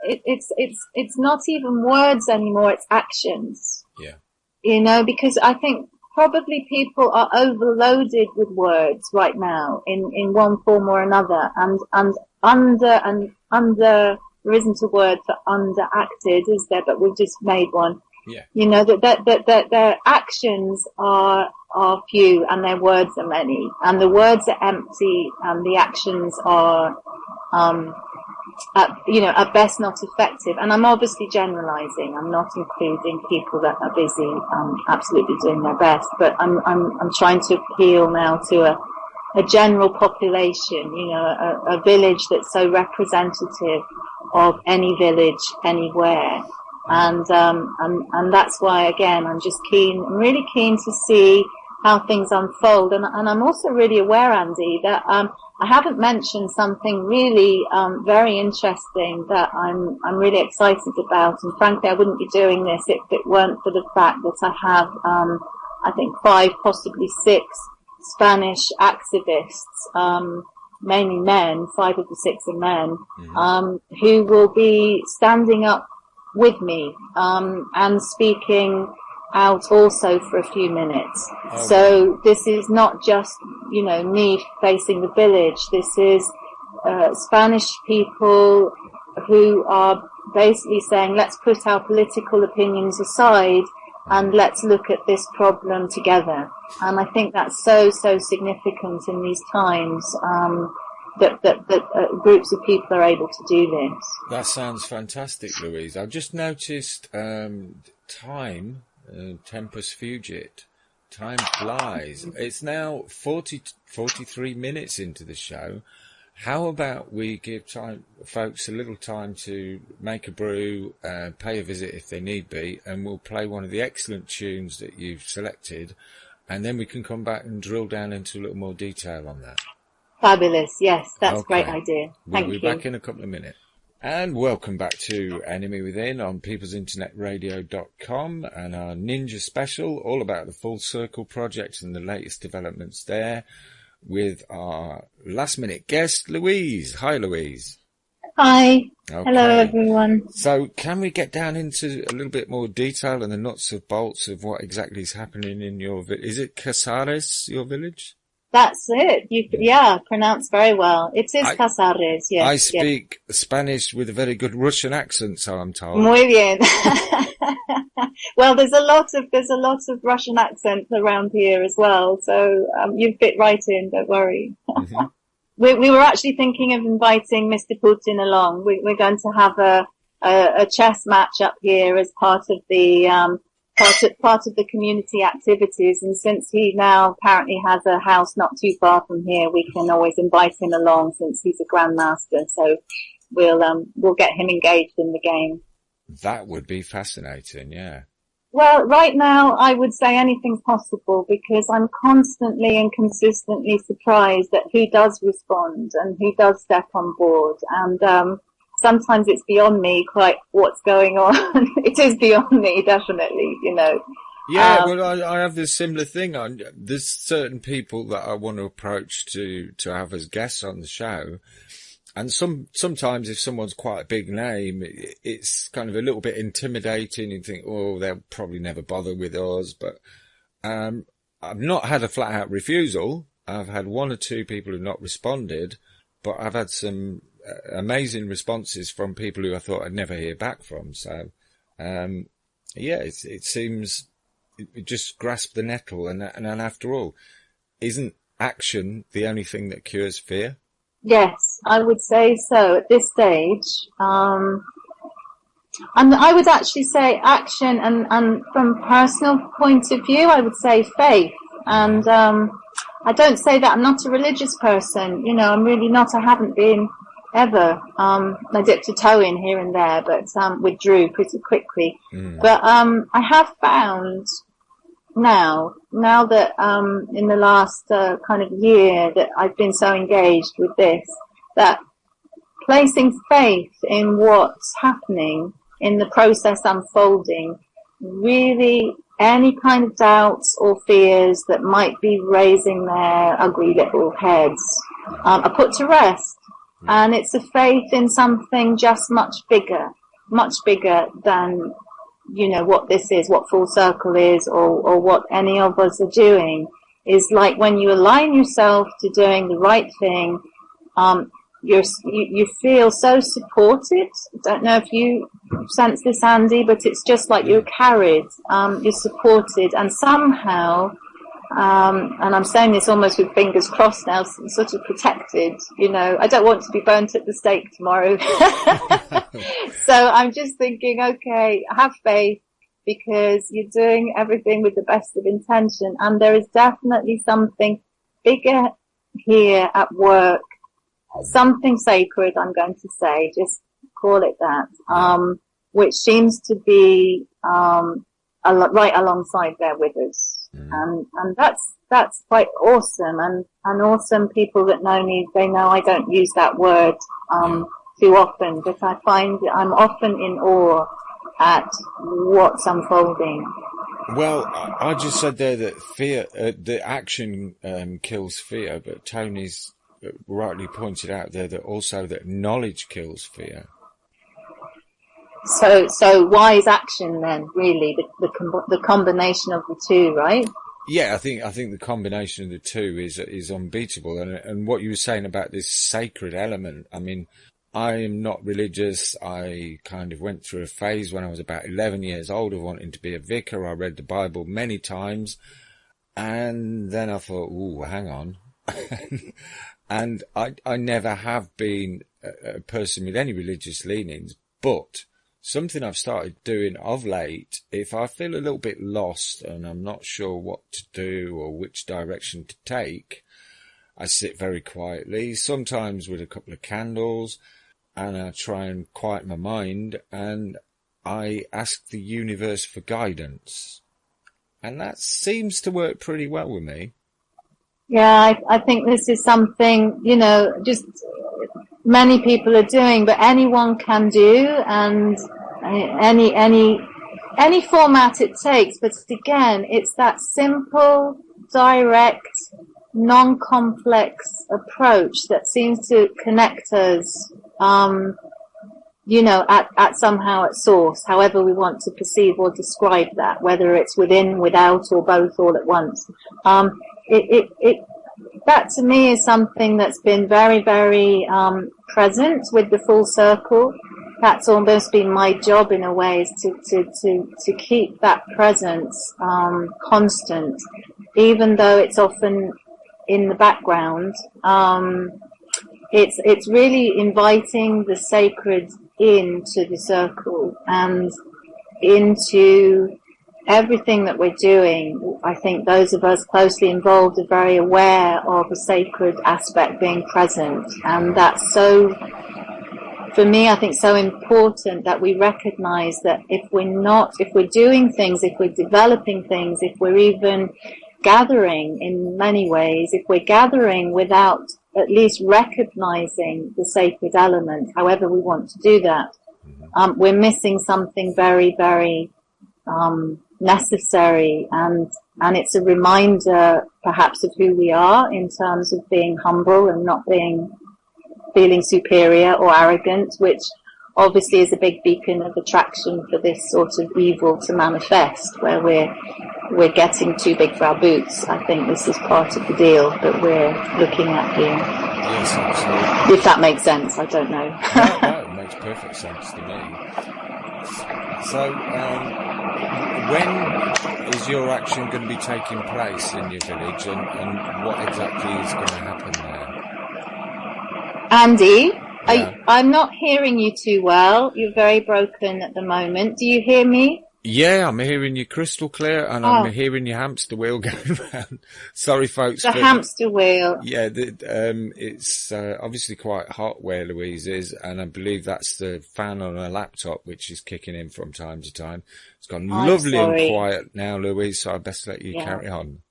even words anymore. It's actions. Yeah. Because I think probably people are overloaded with words right now in one form or another, and under there isn't a word for underacted, is there? But we've just made one. Yeah. That their actions are few and their words are many, and the words are empty and the actions are at best not effective. And I'm obviously generalizing. I'm not including people that are busy, absolutely doing their best. But I'm trying to appeal now to a general population, a village that's so representative of any village anywhere. And that's why, again, I'm really keen to see how things unfold. And I'm also really aware, Andy, that, I haven't mentioned something really, very interesting that I'm really excited about. And frankly, I wouldn't be doing this if it weren't for the fact that I have, I think 5, possibly 6 Spanish activists, mainly men, 5 of the 6 are men, who will be standing up with me, and speaking out also for a few minutes. Okay. So this is not just, me facing the village. This is, Spanish people who are basically saying, let's put our political opinions aside and let's look at this problem together. And I think that's so significant in these times, that groups of people are able to do this. That sounds fantastic, Louise. I've just noticed time, tempus fugit. Time flies. It's now 43 minutes into the show. How about we give folks a little time to make a brew, pay a visit if they need be, and we'll play one of the excellent tunes that you've selected, and then we can come back and drill down into a little more detail on that. Fabulous. Yes, that's a great idea. Thank you. We'll be back in a couple of minutes. And welcome back to Enemy Within on peoplesinternetradio.com and our Ninja special, all about the Full Circle Project and the latest developments there, with our last minute guest, Louise. Hi, Louise. Hi. Okay. Hello, everyone. So can we get down into a little bit more detail and the nuts and bolts of what exactly is happening in your village? Is it Casares, your village? That's it. Pronounced very well. It is Casares, yes. I speak Spanish with a very good Russian accent, so I'm told. Muy bien. Well, there's a lot of Russian accents around here as well, so you fit right in, don't worry. Mm-hmm. We were actually thinking of inviting Mr. Putin along. We're going to have a chess match up here as part of the part of the community activities, and since he now apparently has a house not too far from here, we can always invite him along since he's a grandmaster. So we'll get him engaged in the game. That would be fascinating, yeah. Well, right now I would say anything's possible because I'm constantly and consistently surprised at who does respond and who does step on board, and sometimes it's beyond me quite what's going on. It is beyond me, definitely, you know. Yeah, well, I have this similar thing. There's certain people that I want to approach to have as guests on the show. And sometimes if someone's quite a big name, it's kind of a little bit intimidating. You think, oh, they'll probably never bother with us. But I've not had a flat out refusal. I've had one or two people who've not responded, but I've had some amazing responses from people who I thought I'd never hear back from. So, it seems it just grasp the nettle. And after all, isn't action the only thing that cures fear? Yes, I would say so at this stage. And I would actually say action and from a personal point of view, I would say faith. And I don't say that I'm not a religious person. You know, I'm really not. I haven't been ever. I dipped a toe in here and there, but withdrew pretty quickly. But I have found now that in the last kind of year that I've been so engaged with this, that placing faith in what's happening in the process unfolding, really any kind of doubts or fears that might be raising their ugly little heads are put to rest. And it's a faith in something just much bigger than, you know, what this is, what Full Circle is, or what any of us are doing. Is like when you align yourself to doing the right thing, you feel so supported. I don't know if you sense this, Andy, but it's just like you're carried, you're supported, and somehow, and I'm saying this almost with fingers crossed now, sort of protected, you know. I don't want to be burnt at the stake tomorrow. So I'm just thinking, okay, have faith, because you're doing everything with the best of intention, and there is definitely something bigger here at work, something sacred, I'm going to say, just call it that, which seems to be right alongside there with us. And that's quite awesome, and awesome. People that know me, they know I don't use that word too often, but I find I'm often in awe at what's unfolding. Well, I just said there that fear, the action kills fear, but Tony's rightly pointed out there that also that knowledge kills fear. So why is action then really the combination of the two, right? Yeah, I think the combination of the two is unbeatable. And what you were saying about this sacred element, I mean, I am not religious. I kind of went through a phase when I was about 11 years old of wanting to be a vicar. I read the Bible many times. And then I thought, ooh, hang on. And I never have been a person with any religious leanings, but something I've started doing of late, if I feel a little bit lost and I'm not sure what to do or which direction to take, I sit very quietly, sometimes with a couple of candles, and I try and quiet my mind, and I ask the universe for guidance. And that seems to work pretty well with me. Yeah, I think this is something, just many people are doing, but anyone can do, and any format it takes. But again, it's that simple, direct, non-complex approach that seems to connect us, at somehow at source, however we want to perceive or describe that, whether it's within, without, or both all at once. That to me is something that's been very, very present with the Full Circle. That's almost been my job in a way, is to keep that presence constant, even though it's often in the background. It's really inviting the sacred into the circle and into everything that we're doing. I think those of us closely involved are very aware of a sacred aspect being present, and that's so, for me, I think so important that we recognize that if we're doing things, if we're developing things, if we're even gathering in many ways, if we're gathering without at least recognizing the sacred element, however we want to do that, we're missing something very, very necessary, and it's a reminder perhaps of who we are in terms of being humble and not feeling superior or arrogant, which obviously is a big beacon of attraction for this sort of evil to manifest, where we're getting too big for our boots. I think this is part of the deal that we're looking at here. Yes, absolutely. If that makes sense, I don't know. No, it makes perfect sense to me. So, when is your action going to be taking place in your village, and what exactly is going to happen there? Andy, Yeah. I'm not hearing you too well. You're very broken at the moment. Do you hear me? Yeah, I'm hearing you crystal clear, and I'm hearing your hamster wheel going round. Sorry, folks. The hamster wheel. Yeah, it's obviously quite hot where Louise is, and I believe that's the fan on her laptop, which is kicking in from time to time. It's gone lovely and quiet now, Louise, so I best let you carry on.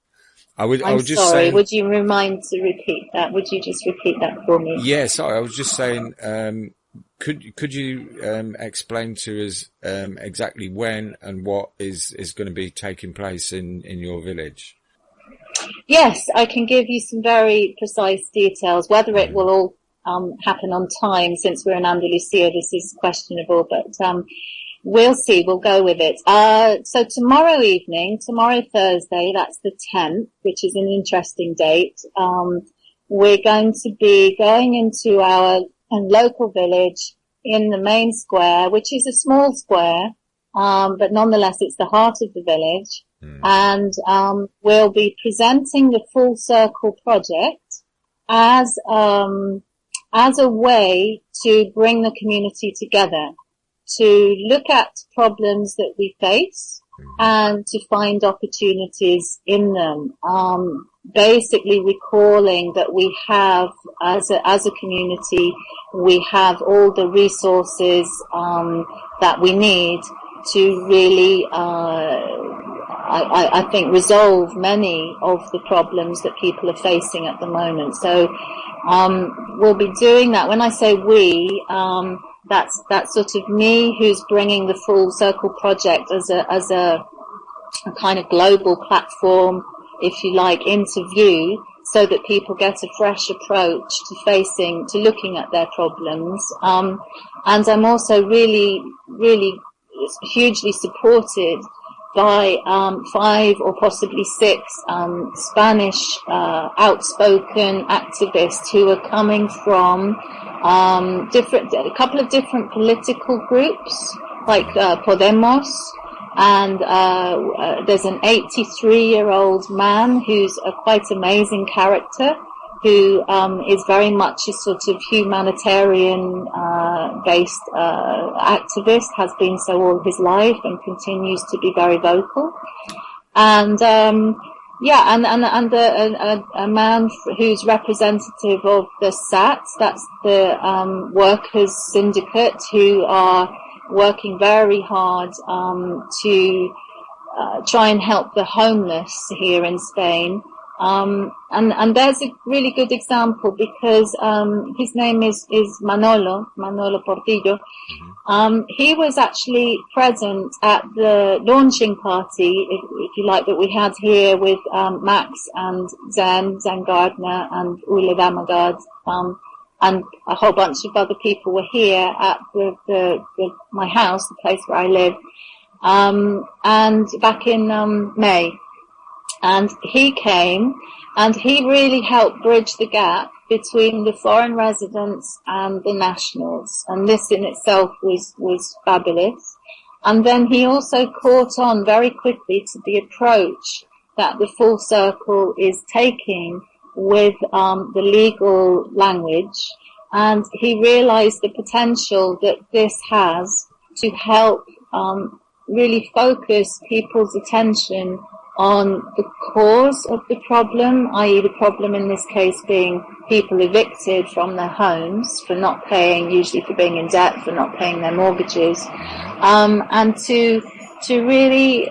I was just sorry. saying, Would you remind to repeat that? Would you just repeat that for me? Yeah, sorry. I was just saying, could you explain to us exactly when and what is going to be taking place in your village? Yes, I can give you some very precise details. Whether it will all happen on time, since we're in Andalucia, this is questionable, but we'll see. We'll go with it. So tomorrow Thursday, that's the 10th, which is an interesting date. We're going to be going into our local village in the main square, which is a small square, but nonetheless it's the heart of the village. And we'll be presenting the Full Circle Project as a way to bring the community together, to look at problems that we face and to find opportunities in them. Basically recalling that we have, as a community, we have all the resources that we need to really, I think, resolve many of the problems that people are facing at the moment. So we'll be doing that. When I say we, that's sort of me, who's bringing the Full Circle Project as a kind of global platform, if you like, into view, so that people get a fresh approach to looking at their problems. And I'm also really, really hugely supported by 5 or possibly 6 Spanish outspoken activists who are coming from a couple of different political groups, like Podemos, and there's an 83-year-old man who's a quite amazing character, who is very much a sort of humanitarian based activist, has been so all his life and continues to be very vocal. And a man who's representative of the SATs, that's the workers syndicate, who are working very hard to try and help the homeless here in Spain. And there's a really good example, because his name is Manolo Portillo. He was actually present at the launching party, if you like, that we had here with Max and Zen Gardner and Ule Damagard, and a whole bunch of other people were here at my house, the place where I live, and back in May. And he came, and he really helped bridge the gap between the foreign residents and the nationals. And this in itself was fabulous. And then he also caught on very quickly to the approach that the Full Circle is taking with the legal language. And he realized the potential that this has to help really focus people's attention on the cause of the problem, i.e. the problem in this case being people evicted from their homes for not paying, usually for being in debt, for not paying their mortgages, and to really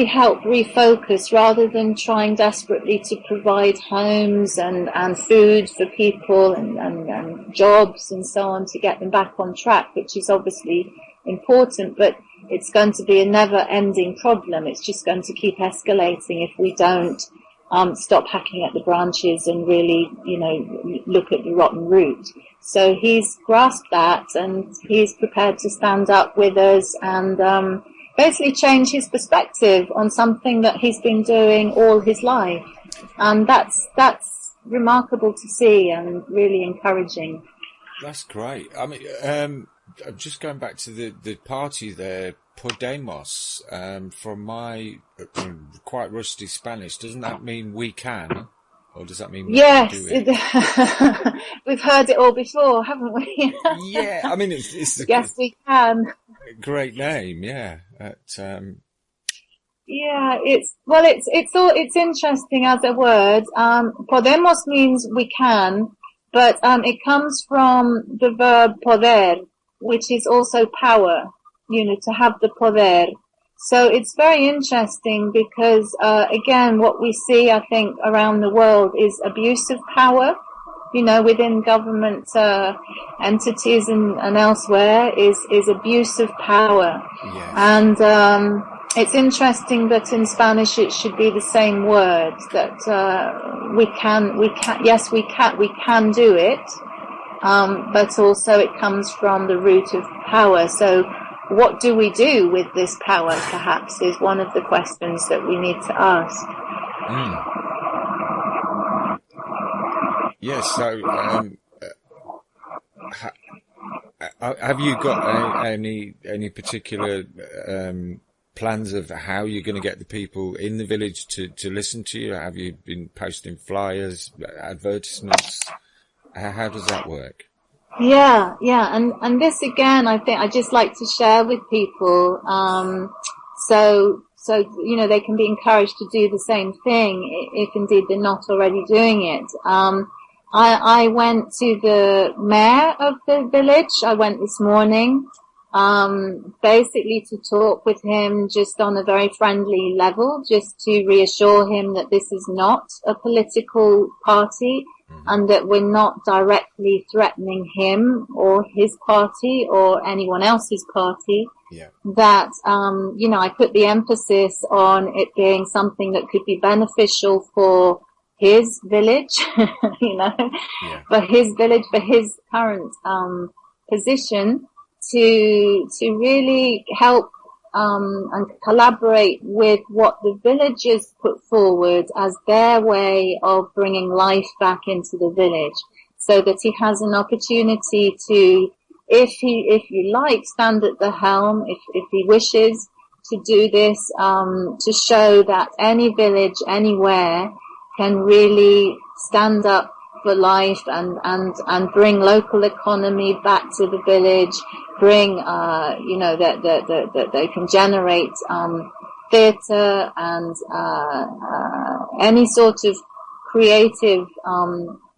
help refocus, rather than trying desperately to provide homes and food for people and jobs and so on to get them back on track, which is obviously important, but it's going to be a never-ending problem. It's just going to keep escalating if we don't stop hacking at the branches and really, look at the rotten root. So he's grasped that, and he's prepared to stand up with us and basically change his perspective on something that he's been doing all his life. And that's remarkable to see and really encouraging. That's great. I mean, just going back to the party there, Podemos, from my quite rusty Spanish, doesn't that mean we can? Or does that mean we yes, can do it? We've heard it all before, haven't we? Yeah, I mean, it's yes, we can. Great name, yeah. Yeah, it's interesting as a word. Podemos means we can, but it comes from the verb poder, which is also power, to have the poder. So it's very interesting because, again, what we see, I think, around the world is abuse of power, within government entities and elsewhere is abuse of power. Yes. And it's interesting that in Spanish it should be the same word, that we can do it. But also it comes from the root of power. So what do we do with this power, perhaps, is one of the questions that we need to ask. Yes, so have you got any particular plans of how you're going to get the people in the village to listen to you? Have you been posting flyers, advertisements? How does that work? Yeah, and this again, I think I just like to share with people, so they can be encouraged to do the same thing if indeed they're not already doing it. I went to the mayor of the village. I went this morning, basically to talk with him just on a very friendly level, just to reassure him that this is not a political party. And that we're not directly threatening him or his party or anyone else's party. Yeah. That, I put the emphasis on it being something that could be beneficial for his village, for his village, for his current, position to really help and collaborate with what the villagers put forward as their way of bringing life back into the village, so that he has an opportunity to, if you like, stand at the helm, if he wishes to do this, to show that any village anywhere can really stand up for life and bring local economy back to the village, bring, that they can generate, theatre and, any sort of creative,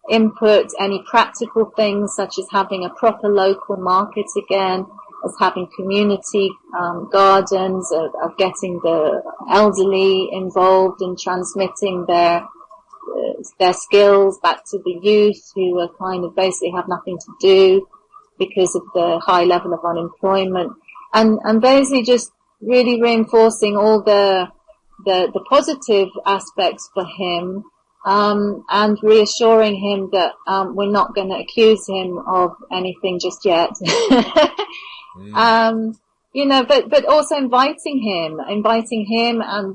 input, any practical things such as having a proper local market again, as having community, gardens, of getting the elderly involved in transmitting their skills back to the youth who are kind of basically have nothing to do because of the high level of unemployment, and basically just really reinforcing all the positive aspects for him, and reassuring him that we're not going to accuse him of anything just yet. But also inviting him and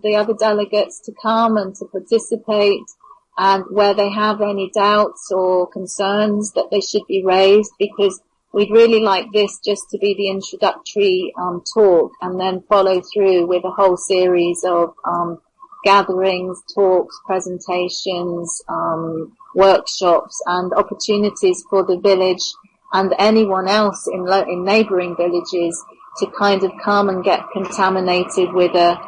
the other delegates to come and to participate, and where they have any doubts or concerns that they should be raised, because we'd really like this just to be the introductory talk, and then follow through with a whole series of gatherings, talks, presentations, workshops, and opportunities for the village and anyone else in neighbouring villages to kind of come and get contaminated with a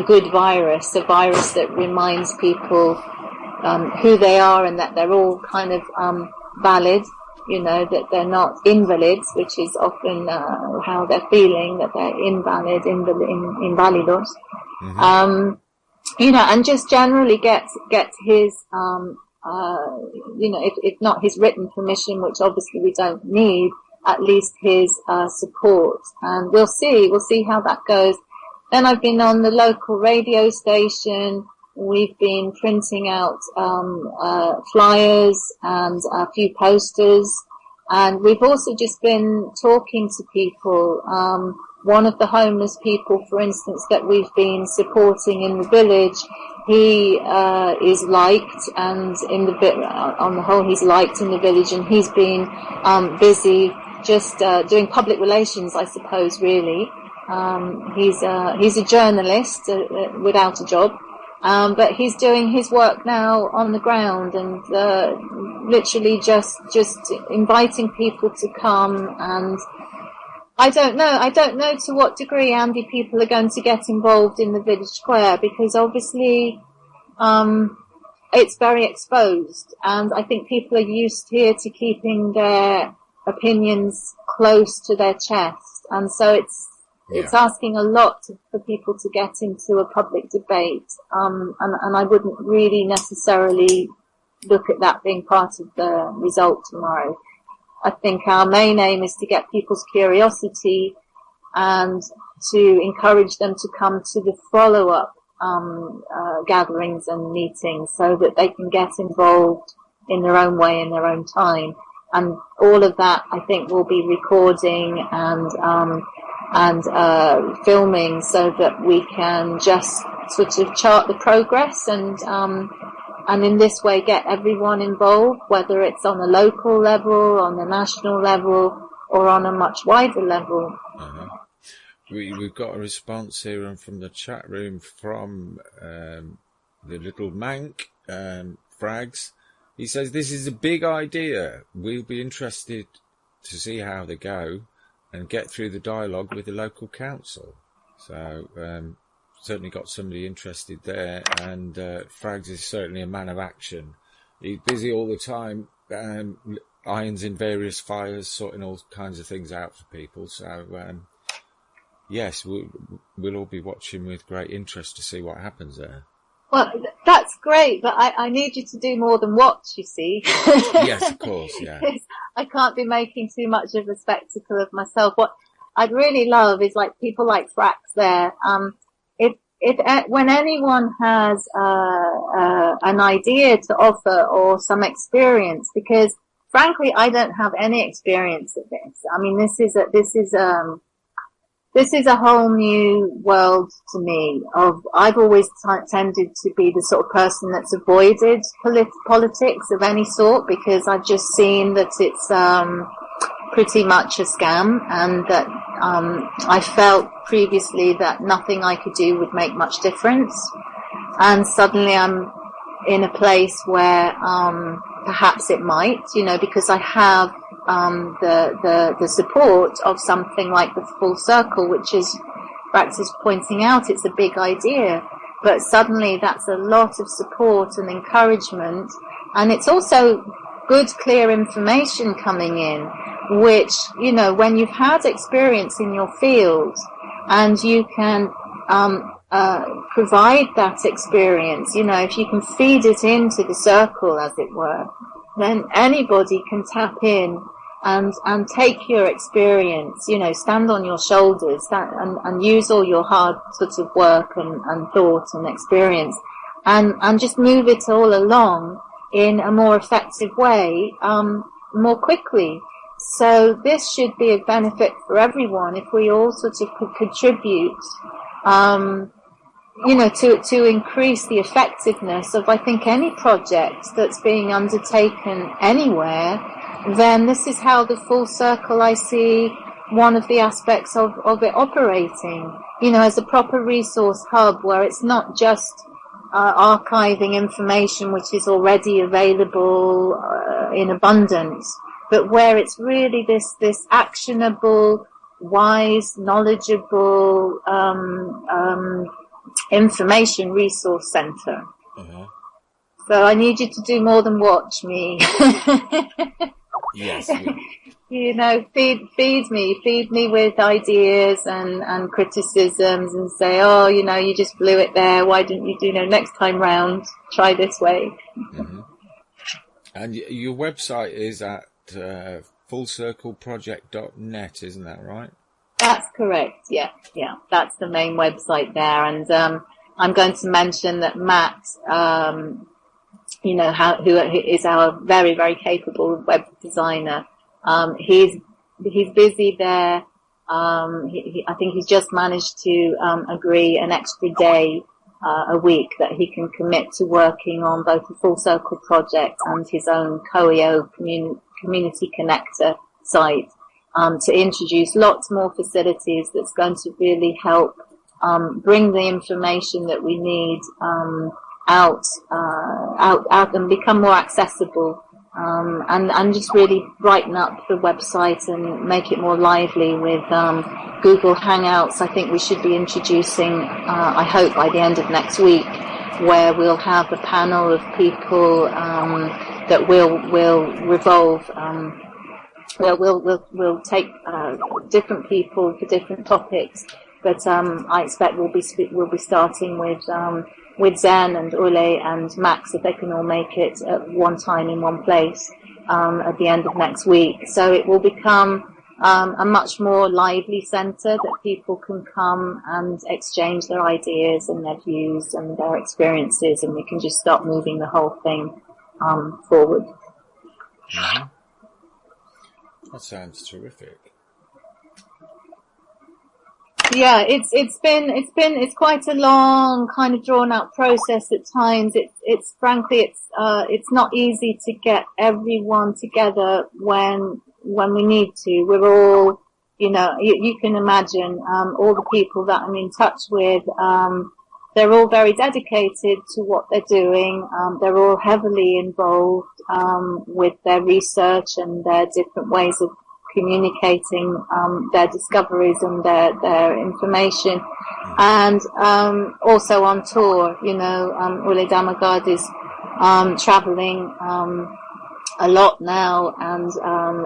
good virus, a virus that reminds people who they are and that they're all kind of valid, that they're not invalids, which is often how they're feeling, that they're invalidos. Mm-hmm. And just generally get his, if not his written permission, which obviously we don't need, at least his support. And we'll see how that goes. Then I've been on the local radio station. We've been printing out flyers and a few posters, and we've also just been talking to people. One of the homeless people, for instance, that we've been supporting in the village, he is liked, and on the whole, he's liked in the village, and he's been busy just doing public relations, I suppose. Really, he's a journalist without a job. But he's doing his work now on the ground, and literally just inviting people to come. And I don't know to what degree, Andy, people are going to get involved in the village square, because obviously it's very exposed, and I think people are used here to keeping their opinions close to their chest, and so it's asking a lot for people to get into a public debate, and I wouldn't really necessarily look at that being part of the result tomorrow. I think our main aim is to get people's curiosity and to encourage them to come to the follow-up gatherings and meetings, so that they can get involved in their own way, in their own time. And all of that, I think, will be recording and filming, so that we can just sort of chart the progress and in this way get everyone involved, whether it's on a local level, on the national level, or on a much wider level. Uh-huh. We've got a response here from the chat room from the little Mank, Frags. He says, this is a big idea. We'll be interested to see how they go and get through the dialogue with the local council. So certainly got somebody interested there, and Frags is certainly a man of action. He's busy all the time, irons in various fires, sorting all kinds of things out for people. So yes, we'll all be watching with great interest to see what happens there. Well, that's great, but I need you to do more than watch, you see. Yes, of course, yeah. I can't be making too much of a spectacle of myself. What I'd really love is like people like Frax there. When anyone has an idea to offer or some experience, because frankly I don't have any experience of this. I mean, this is this is a whole new world to me. I've always tended to be the sort of person that's avoided politics of any sort, because I've just seen that it's pretty much a scam, and that I felt previously that nothing I could do would make much difference. And suddenly I'm in a place where perhaps it might, because I have the support of something like the Full Circle, which is, Rax is pointing out, it's a big idea, but suddenly that's a lot of support and encouragement, and it's also good, clear information coming in, which, when you've had experience in your field and you can provide that experience, if you can feed it into the circle, as it were, then anybody can tap in and take your experience, stand on your shoulders and use all your hard sort of work and thought and experience and just move it all along in a more effective way, more quickly. So this should be a benefit for everyone if we all sort of could contribute, to increase the effectiveness of, I think, any project that's being undertaken anywhere. Then this is how the Full Circle, I see one of the aspects of it operating, as a proper resource hub, where it's not just archiving information which is already available in abundance, but where it's really this actionable, wise, knowledgeable information resource center. Uh-huh. So I need you to do more than watch me. Yes. Feed me with ideas and criticisms, and say, oh, you just blew it there. Why didn't you do next time round? Try this way. Mm-hmm. And your website is at fullcircleproject.net, isn't that right? That's correct. Yeah. That's the main website there. And I'm going to mention that Matt, who is our very, very capable web designer. He's busy there. I think he's just managed to agree an extra day a week that he can commit to working on both the Full Circle project and his own COEO community connector site, to introduce lots more facilities that's going to really help bring the information that we need out and become more accessible, and just really brighten up the website and make it more lively with Google Hangouts. I think we should be introducing, I hope by the end of next week, where we'll have a panel of people that will revolve. We'll take different people for different topics, but I expect we'll be starting with Zen and Ule and Max, if they can all make it at one time in one place at the end of next week. So it will become a much more lively centre that people can come and exchange their ideas and their views and their experiences, and we can just start moving the whole thing forward. Mm-hmm. That sounds terrific. Yeah, it's quite a long, kind of drawn out process at times. It's frankly not easy to get everyone together when we need to. We're all, you can imagine, all the people that I'm in touch with, they're all very dedicated to what they're doing. They're all heavily involved, with their research and their different ways of communicating their discoveries and their information, and also on tour. Ule Damagard is traveling a lot now and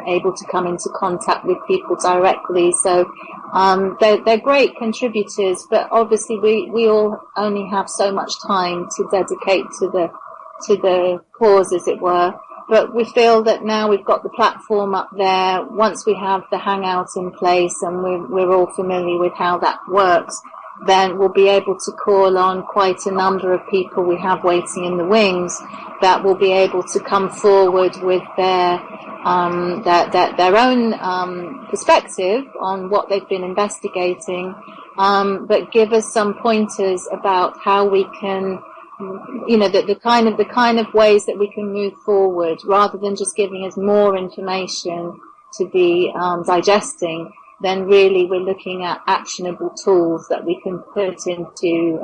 able to come into contact with people directly. So they're great contributors, but obviously we all only have so much time to dedicate to the cause, as it were. But we feel that now we've got the platform up there, once we have the Hangout in place and we're all familiar with how that works, then we'll be able to call on quite a number of people we have waiting in the wings that will be able to come forward with their own perspective on what they've been investigating, but give us some pointers about how we can, the kind of ways that we can move forward, rather than just giving us more information to be digesting. Then really we're looking at actionable tools that we can put into,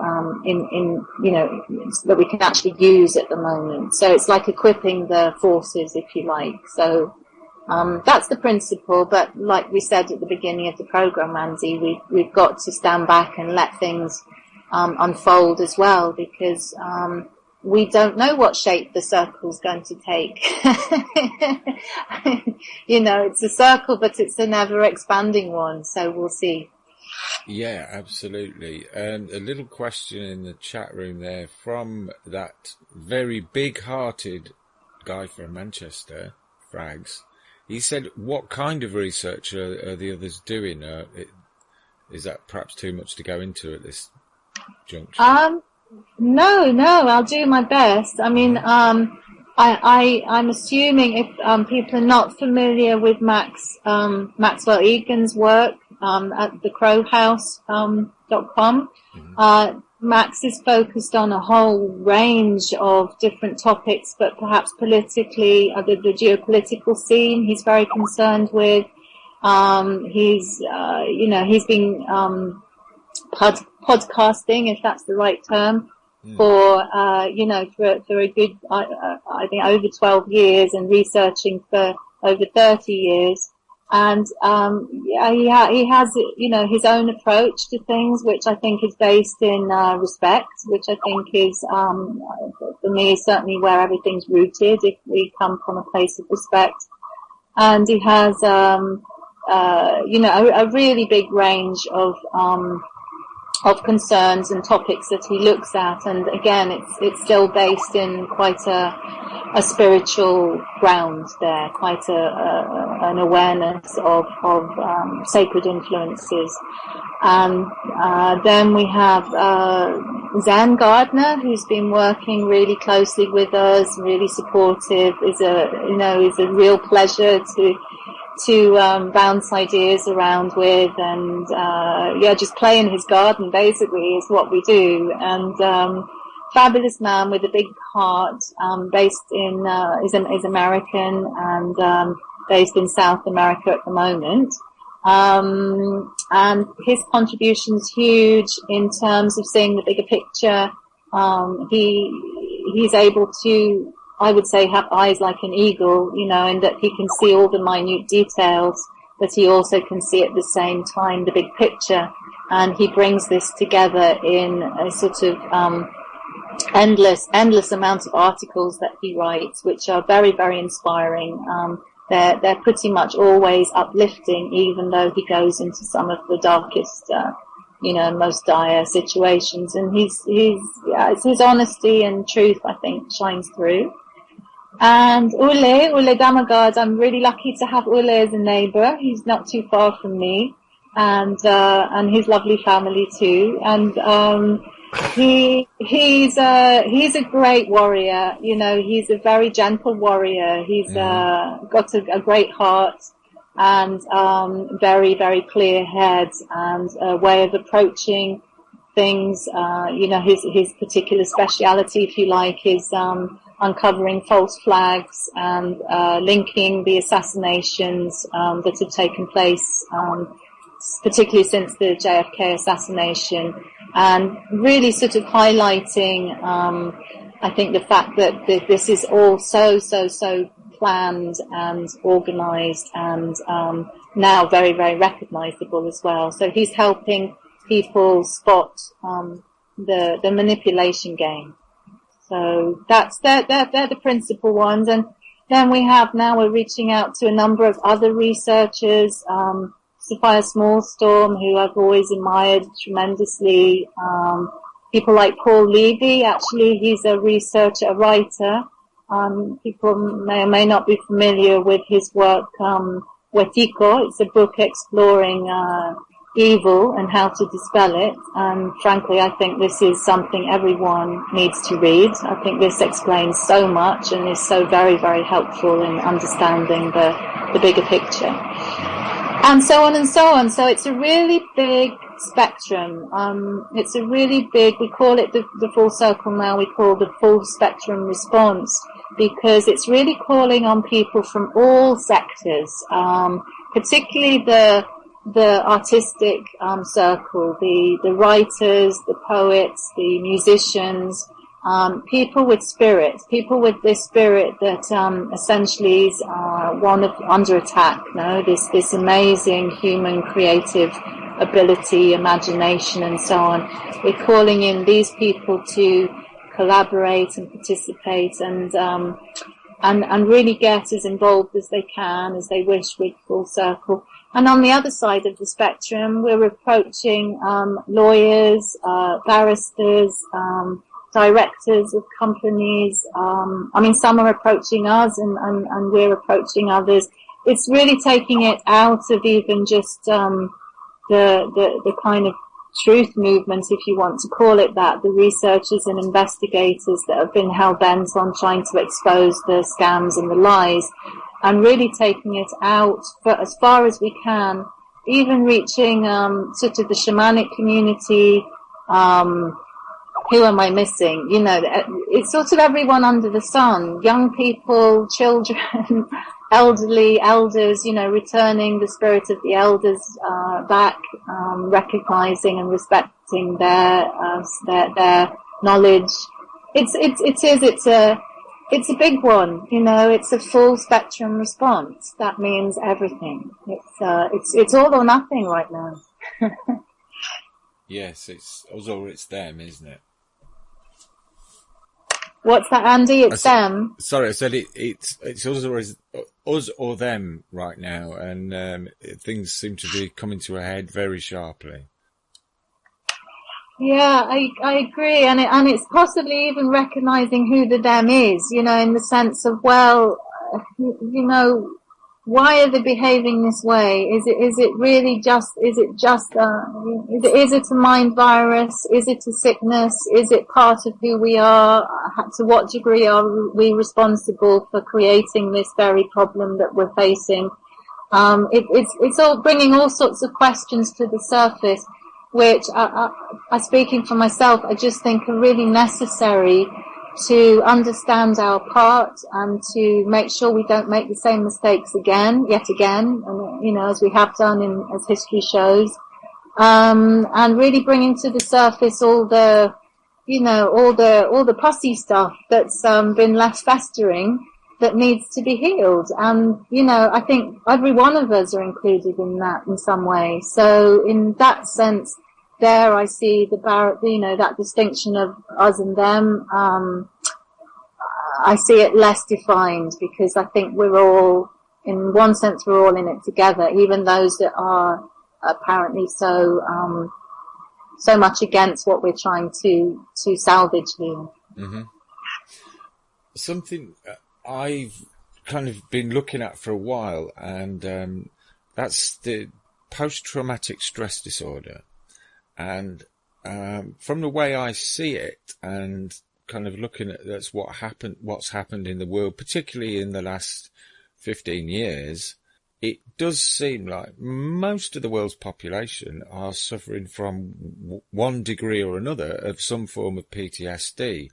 that we can actually use at the moment. So it's like equipping the forces, if you like. So, that's the principle. But like we said at the beginning of the program, Andy, we've got to stand back and let things, unfold as well, because, we don't know what shape the circle's going to take. It's a circle, but it's a never expanding one. So we'll see. Yeah, absolutely. A little question in the chat room there from that very big-hearted guy from Manchester, Frags. He said, what kind of research are the others doing? Is that perhaps too much to go into at this juncture? No, I'll do my best. I mean, I'm assuming if people are not familiar with Maxwell Egan's work at thecrowhouse.com, Max is focused on a whole range of different topics, but perhaps politically, the geopolitical scene he's very concerned with. He's been podcasting, if that's the right term, for a good, I think over 12 years, and researching for over 30 years. And, he has, his own approach to things, which I think is based in, respect, which I think is, for me, certainly where everything's rooted, if we come from a place of respect. And he has, a really big range of concerns and topics that he looks at, and again, it's still based in quite a spiritual ground there, quite an awareness of sacred influences. And then we have Zen Gardner, who's been working really closely with us, really supportive. Is a real pleasure to bounce ideas around with, and just play in his garden basically is what we do. And fabulous man with a big heart, based in is American, and based in South America at the moment. And his contribution's huge in terms of seeing the bigger picture. He's able to, I would say, have eyes like an eagle, in that he can see all the minute details, but he also can see at the same time the big picture. And he brings this together in a sort of endless amount of articles that he writes, which are very, very inspiring. They're pretty much always uplifting, even though he goes into some of the darkest, most dire situations. And it's his honesty and truth, I think, shines through. And Ule Damagard, I'm really lucky to have Ule as a neighbor. He's not too far from me, and his lovely family too. And he's a great warrior. He's a very gentle warrior. He's got a great heart, and very, very clear head, and a way of approaching things. His particular speciality, if you like, is uncovering false flags and linking the assassinations that have taken place, particularly since the JFK assassination, and really sort of highlighting, I think, the fact that this is all so planned and organized, and now very, very recognizable as well. So he's helping people spot the manipulation game. So they're the principal ones. And then we're reaching out to a number of other researchers, Sophia Smallstorm, who I've always admired tremendously, people like Paul Levy. Actually, he's a researcher, a writer. People may or may not be familiar with his work, Wetiko. It's a book exploring evil and how to dispel it. And frankly, I think this is something everyone needs to read. I think this explains so much and is so very, very helpful in understanding the bigger picture. And so on and so on. So it's a really big spectrum. It's a really big, we call it the full circle now, we call the full spectrum response, because it's really calling on people from all sectors, particularly the artistic circle, the writers, the poets, the musicians, people with spirit, people with this spirit that essentially is one of under attack. No, this amazing human creative ability, imagination, and so on. We're calling in these people to collaborate and participate and really get as involved as they can, as they wish, with Full Circle. And on the other side of the spectrum, we're approaching lawyers, barristers, directors of companies. Some are approaching us and we're approaching others. It's really taking it out of even just the kind of truth movement, if you want to call it that, the researchers and investigators that have been hell-bent on trying to expose the scams and the lies, and really taking it out for as far as we can, even reaching sort of the shamanic community. Who am I missing? You know, it's sort of everyone under the sun, young people, children, elderly, elders, you know, returning the spirit of the elders back, recognizing and respecting their knowledge. It's a big one, you know. It's a full spectrum response. That means everything. It's all or nothing right now. Yes, it's us or it's them, isn't it? What's that, Andy? It's them. Sorry, I said it's us or them right now, and things seem to be coming to a head very sharply. Yeah, I agree, and it's possibly even recognizing who the them is, you know, in the sense of, well, you know, why are they behaving this way? Is it a mind virus? Is it a sickness? Is it part of who we are? To what degree are we responsible for creating this very problem that we're facing? It's all bringing all sorts of questions to the surface, which I speaking for myself, I just think are really necessary to understand our part and to make sure we don't make the same mistakes yet again, and, you know, as we have done as history shows, and really bringing to the surface all the pussy stuff that's been left festering that needs to be healed. And, you know, I think every one of us are included in that in some way. So in that sense, there I see that distinction of us and them. I see it less defined, because I think we're all, in one sense, we're all in it together, even those that are apparently so much against what we're trying to salvage here. Mm-hmm. Something I've kind of been looking at for a while, and that's the post-traumatic stress disorder. And from the way I see it, and kind of looking at what's happened in the world, particularly in the last 15 years, it does seem like most of the world's population are suffering from one degree or another of some form of PTSD.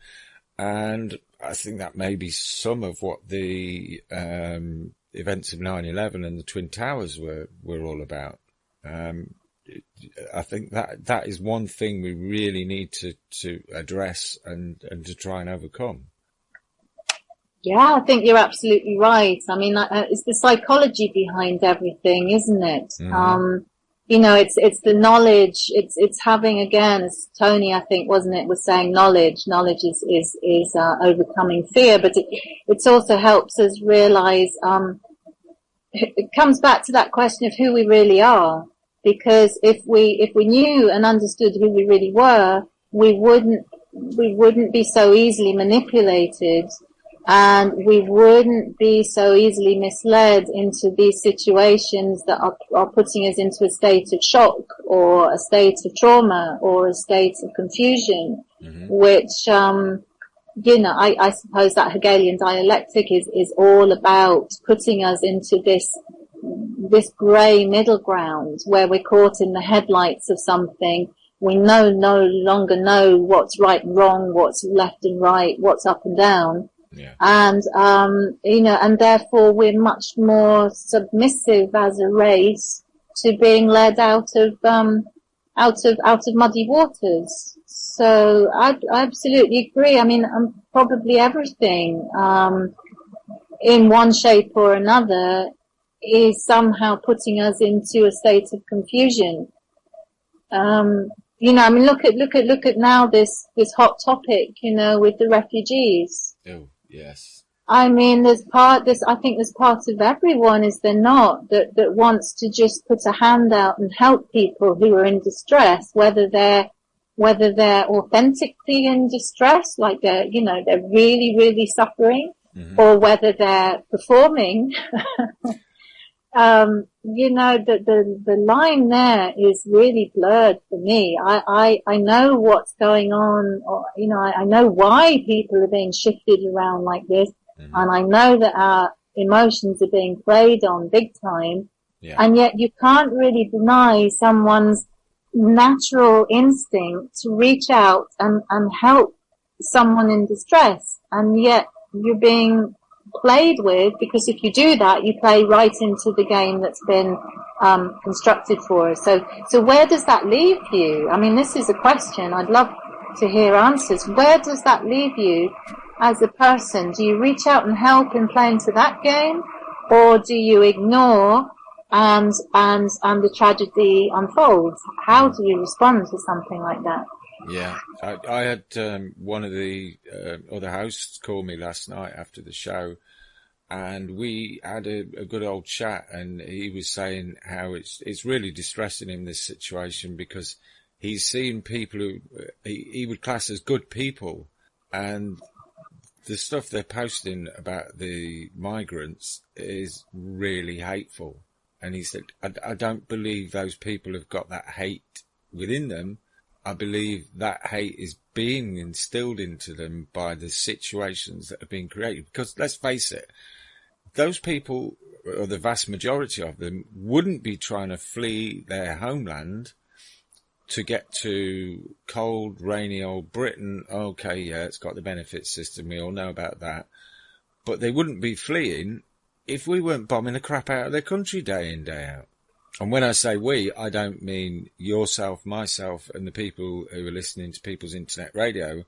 And I think that may be some of what the events of 9/11 and the Twin Towers were all about. I think that is one thing we really need to address and to try and overcome. Yeah, I think you're absolutely right. I mean, it's the psychology behind everything, isn't it? Mm-hmm. You know, it's the knowledge. It's having, again, as Tony, I think, wasn't it, was saying knowledge. Knowledge is overcoming fear, but it also helps us realize. It comes back to that question of who we really are. Because if we knew and understood who we really were, we wouldn't be so easily manipulated and we wouldn't be so easily misled into these situations that are putting us into a state of shock or a state of trauma or a state of confusion, which, I suppose that Hegelian dialectic is all about putting us into this grey middle ground where we're caught in the headlights of something. We no longer know what's right and wrong, what's left and right, what's up and down. Yeah. And, and therefore we're much more submissive as a race to being led out of muddy waters. So I absolutely agree. I mean, probably everything, in one shape or another is somehow putting us into a state of confusion. Look at now this hot topic, with the refugees. Oh, yes. I mean, I think there's part of everyone, is there not, that wants to just put a hand out and help people who are in distress, whether they're authentically in distress, like they're really, really suffering, or whether they're performing. The line there is really blurred for me. I know what's going on, or, I know why people are being shifted around like this, and I know that our emotions are being played on big time, and yet you can't really deny someone's natural instinct to reach out and help someone in distress, and yet you're being played with, because if you do that, you play right into the game that's been constructed for us. So where does that leave you? I mean, this is a question I'd love to hear answers. Where does that leave you as a person? Do you reach out and help and play into that game, or do you ignore and the tragedy unfolds? How do you respond to something like that? Yeah, I had one of the other hosts call me last night after the show, and we had a good old chat, and he was saying how it's really distressing him, this situation, because he's seen people who he would class as good people, and the stuff they're posting about the migrants is really hateful. And he said, I don't believe those people have got that hate within them. I believe that hate is being instilled into them by the situations that have been created. Because let's face it, those people, or the vast majority of them, wouldn't be trying to flee their homeland to get to cold, rainy old Britain. Okay, yeah, it's got the benefit system. We all know about that. But they wouldn't be fleeing if we weren't bombing the crap out of their country day in, day out. And when I say we, I don't mean yourself, myself, and the people who are listening to People's Internet Radio.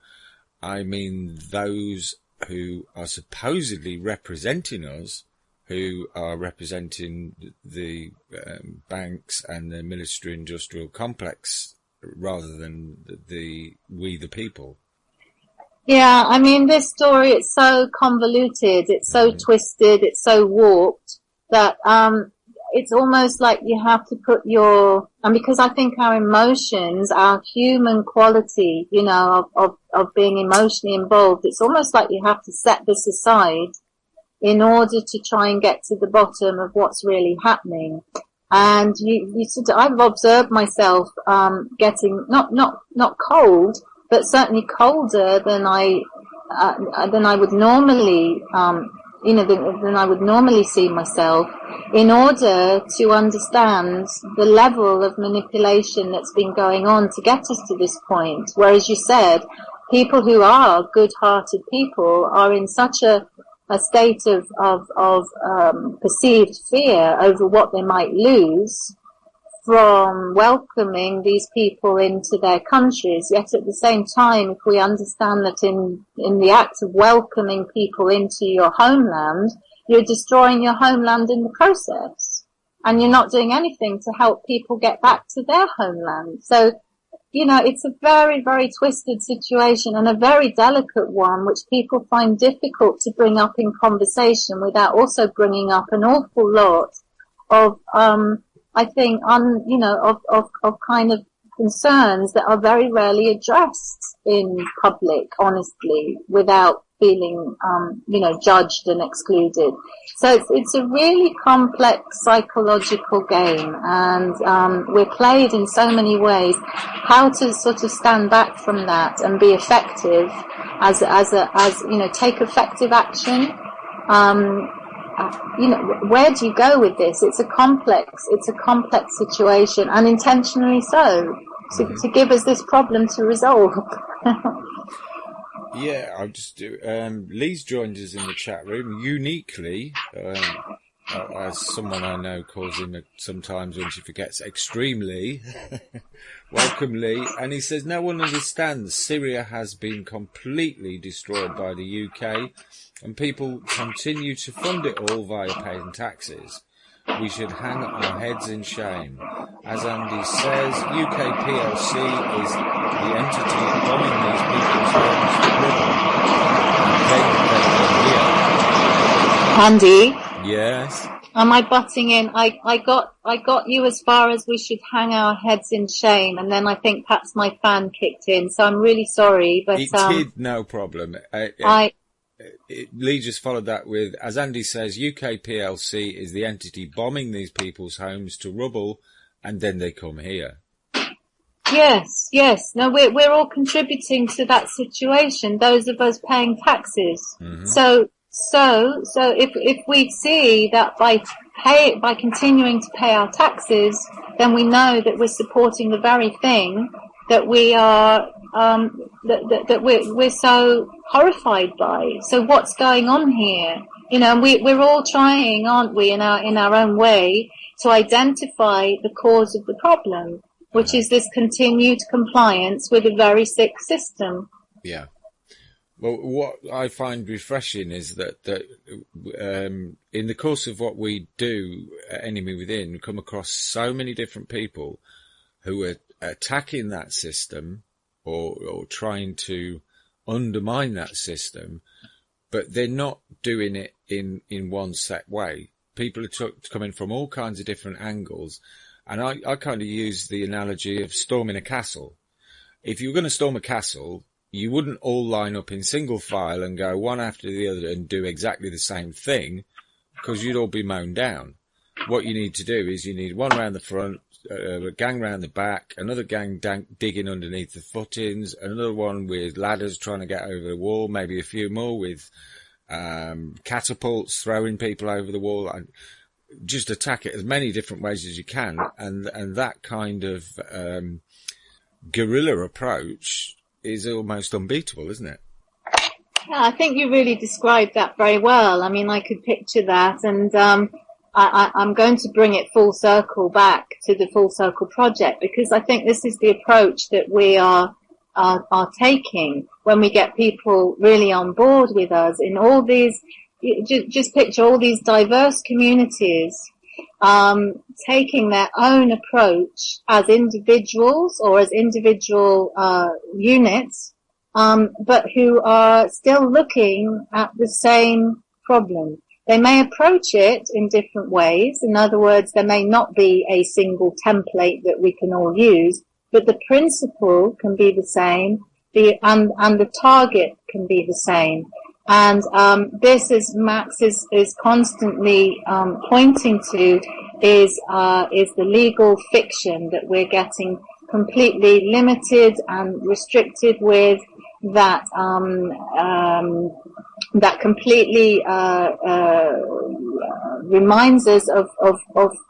I mean those who are supposedly representing us, who are representing the banks and the military-industrial complex, rather than we the people. Yeah, I mean, this story, it's so convoluted, it's so twisted, it's so warped that it's almost like you have to put and because I think our emotions, our human quality, of being emotionally involved, it's almost like you have to set this aside in order to try and get to the bottom of what's really happening. And I've observed myself getting not cold, but certainly colder than I would normally than I would normally see myself, in order to understand the level of manipulation that's been going on to get us to this point. Whereas you said, people who are good-hearted people are in such a state of perceived fear over what they might lose from welcoming these people into their countries. Yet at the same time, if we understand that in the act of welcoming people into your homeland, you're destroying your homeland in the process, and you're not doing anything to help people get back to their homeland. So, it's a very, very twisted situation, and a very delicate one, which people find difficult to bring up in conversation without also bringing up an awful lot of, I think, of kind of concerns that are very rarely addressed in public, honestly, without feeling, judged and excluded. So it's a really complex psychological game, and we're played in so many ways. How to sort of stand back from that and be effective, take effective action. Where do you go with this? It's a complex situation, and intentionally so, to give us this problem to resolve. Yeah, I'll just do. Lee's joined us in the chat room uniquely. As someone I know calls him sometimes when she forgets, extremely. Welcome, Lee. And he says, no one understands. Syria has been completely destroyed by the UK, and people continue to fund it all via paying taxes. We should hang our heads in shame. As Andy says, UK PLC is the entity bombing these people's homes for living. Andy? Yes? Am I butting in? I got you as far as we should hang our heads in shame, and then I think perhaps my fan kicked in, so I'm really sorry. But it did, no problem. Lee just followed that with, as Andy says, UK PLC is the entity bombing these people's homes to rubble, and then they come here. Yes. No, we're all contributing to that situation. Those of us paying taxes. Mm-hmm. So if we see that by continuing to pay our taxes, then we know that we're supporting the very thing that we are that we're so horrified by. So what's going on here? We're all trying, aren't we, in our own way, to identify the cause of the problem, which is this continued compliance with a very sick system. Yeah. Well, what I find refreshing is that in the course of what we do at Enemy Within, we come across so many different people who are attacking that system or trying to undermine that system, but they're not doing it in one set way. People are coming from all kinds of different angles, and I kind of use the analogy of storming a castle. If you're going to storm a castle, you wouldn't all line up in single file and go one after the other and do exactly the same thing, because you'd all be mown down. What you need to do is you need one round the front, a gang round the back, another gang digging underneath the footings, another one with ladders trying to get over the wall, maybe a few more with catapults throwing people over the wall, and just attack it as many different ways as you can. And that kind of guerrilla approach is almost unbeatable, isn't it? Yeah, I think you really described that very well. I mean, I could picture that, and I'm going to bring it full circle back to the Full Circle Project, because I think this is the approach that we are taking when we get people really on board with us in all these. Just picture all these diverse communities taking their own approach as individuals or as individual units, but who are still looking at the same problem. They may approach it in different ways. In other words, there may not be a single template that we can all use, but the principle can be the same, and the target can be the same. And this, as Max is constantly pointing to, is the legal fiction that we're getting completely limited and restricted with, that that completely reminds us of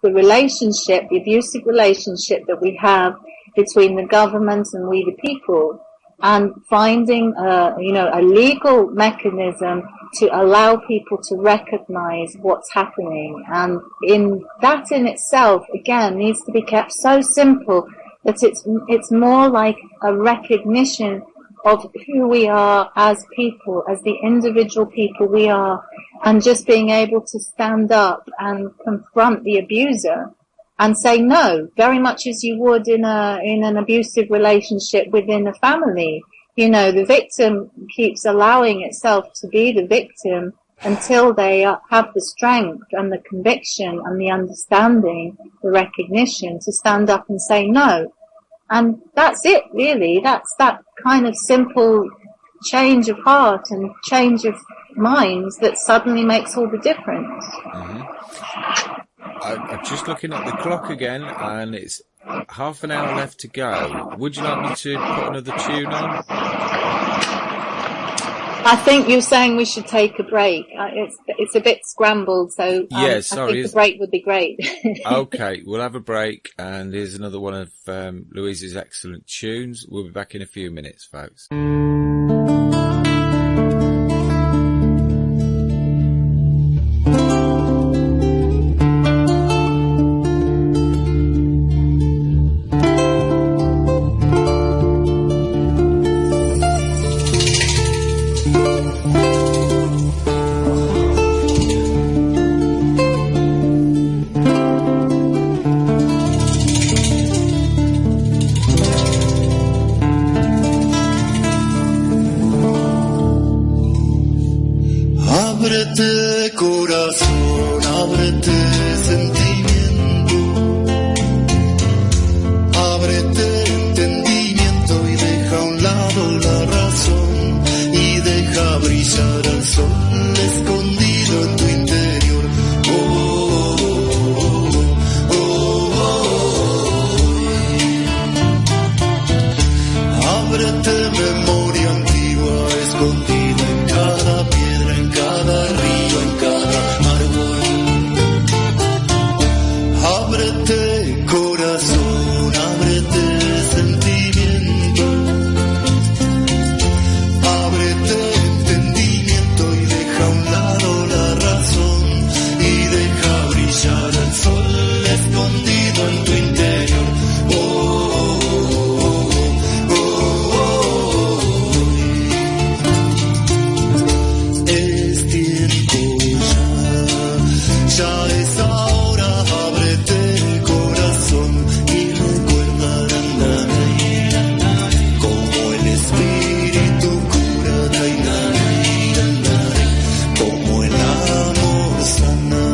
the relationship, the abusive relationship that we have between the government and we the people, and finding a legal mechanism to allow people to recognize what's happening. And that in itself, again, needs to be kept so simple that it's more like a recognition of who we are as people, as the individual people we are, and just being able to stand up and confront the abuser and say no, very much as you would in an abusive relationship within a family. The victim keeps allowing itself to be the victim until they have the strength and the conviction and the understanding, the recognition to stand up and say no. And that's it, really. That's that kind of simple change of heart and change of minds that suddenly makes all the difference. I'm just looking at the clock again, and it's half an hour left to go. Would you like me to put another tune on? I think you're saying we should take a break. It's a bit scrambled, so yeah, sorry, I think the break would be great. Okay, we'll have a break, and here's another one of Louise's excellent tunes. We'll be back in a few minutes, folks. Ábrete corazón, ábrete sentimiento, ábrete entendimiento y deja a un lado la razón y deja brillar al sol escondido en tu interior. Oh, oh, oh, oh, oh. Ábrete memoria antigua escondida en cada piedra, en cada río, en cada árbol. Ábrete corazón, ábrete sentimiento, ábrete entendimiento y deja a un lado la razón y deja brillar el sol escondido en tu interior. Oh, oh, oh, oh, oh. Es tiempo ya es ahora, ábrete corazón y recuerda como el espíritu cura, como el amor sana,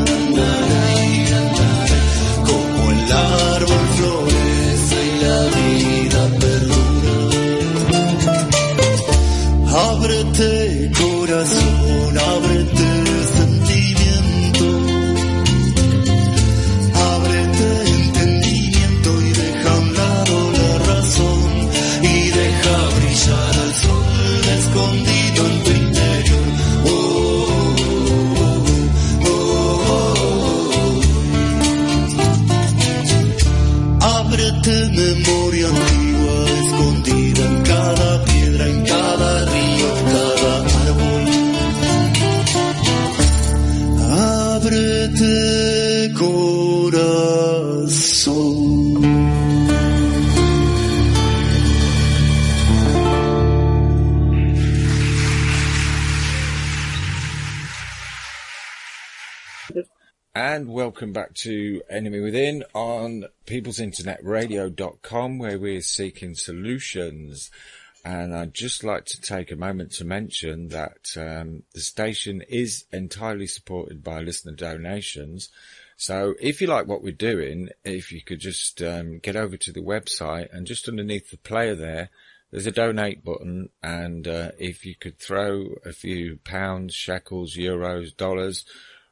como el árbol florece y la vida perdura. Ábrete corazón, ábrete sentimiento, ábrete entendimiento y deja a un lado la razón y deja brillar al sol escondido en tu interior. Oh, oh, oh, oh. Ábrete memoria antigua escondida en cada piedra, en cada río, en cada árbol. Ábrete corazón. And welcome back to Enemy Within on peoplesinternetradio.com, where we're seeking solutions. And I'd just like to take a moment to mention that the station is entirely supported by listener donations. So if you like what we're doing, if you could just get over to the website, and just underneath the player there's a donate button, and if you could throw a few pounds, shekels, euros, dollars,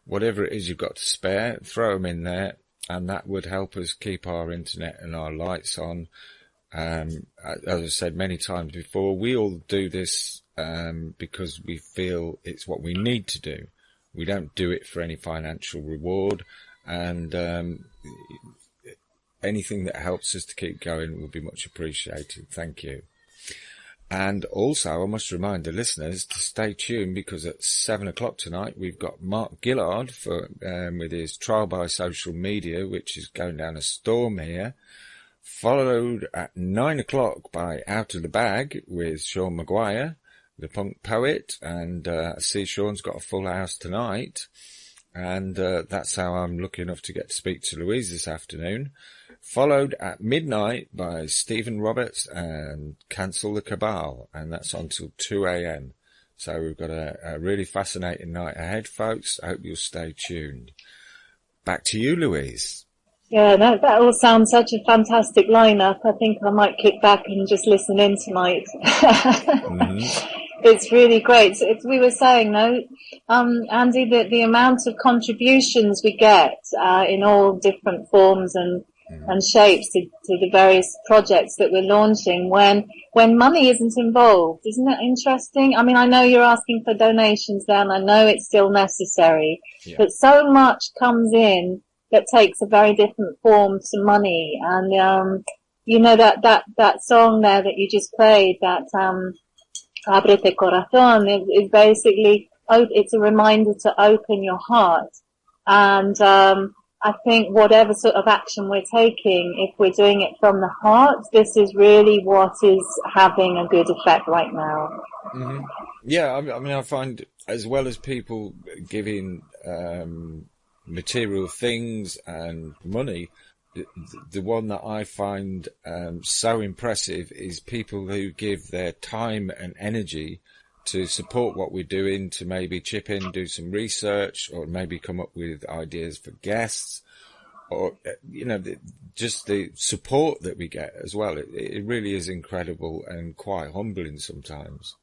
whatever it is you've got to spare, throw them in there, and that would help us keep our internet and our lights on. As I said many times before, we all do this because we feel it's what we need to do. We don't do it for any financial reward, and anything that helps us to keep going will be much appreciated. Thank you. And also, I must remind the listeners to stay tuned, because at 7 o'clock tonight, we've got Mark Gillard with his Trial by Social Media, which is going down a storm here, followed at 9 o'clock by Out of the Bag with Sean Maguire, the punk poet, and I see Sean's got a full house tonight, and that's how I'm lucky enough to get to speak to Louise this afternoon. Followed at midnight by Stephen Roberts and Cancel the Cabal, and that's on till 2 a.m. So we've got a really fascinating night ahead, folks. I hope you'll stay tuned. Back to you, Louise. Yeah, that all sounds such a fantastic lineup. I think I might kick back and just listen in tonight. Mm-hmm. It's really great. So we were saying, no, Andy, that the amount of contributions we get in all different forms and shapes to the various projects that we're launching when money isn't involved. Isn't that interesting? I mean, I know you're asking for donations there, and I know it's still necessary, but so much comes in that takes a very different form to money. And you know, that song there that you just played, that Ábrete Corazón, is basically, it's a reminder to open your heart. And I think whatever sort of action we're taking, if we're doing it from the heart, this is really what is having a good effect right now. Mm-hmm. Yeah, I mean, I find as well as people giving material things and money, the one that I find so impressive is people who give their time and energy to support what we're doing, to maybe chip in, do some research, or maybe come up with ideas for guests, or, you know, just the support that we get as well. It really is incredible and quite humbling sometimes.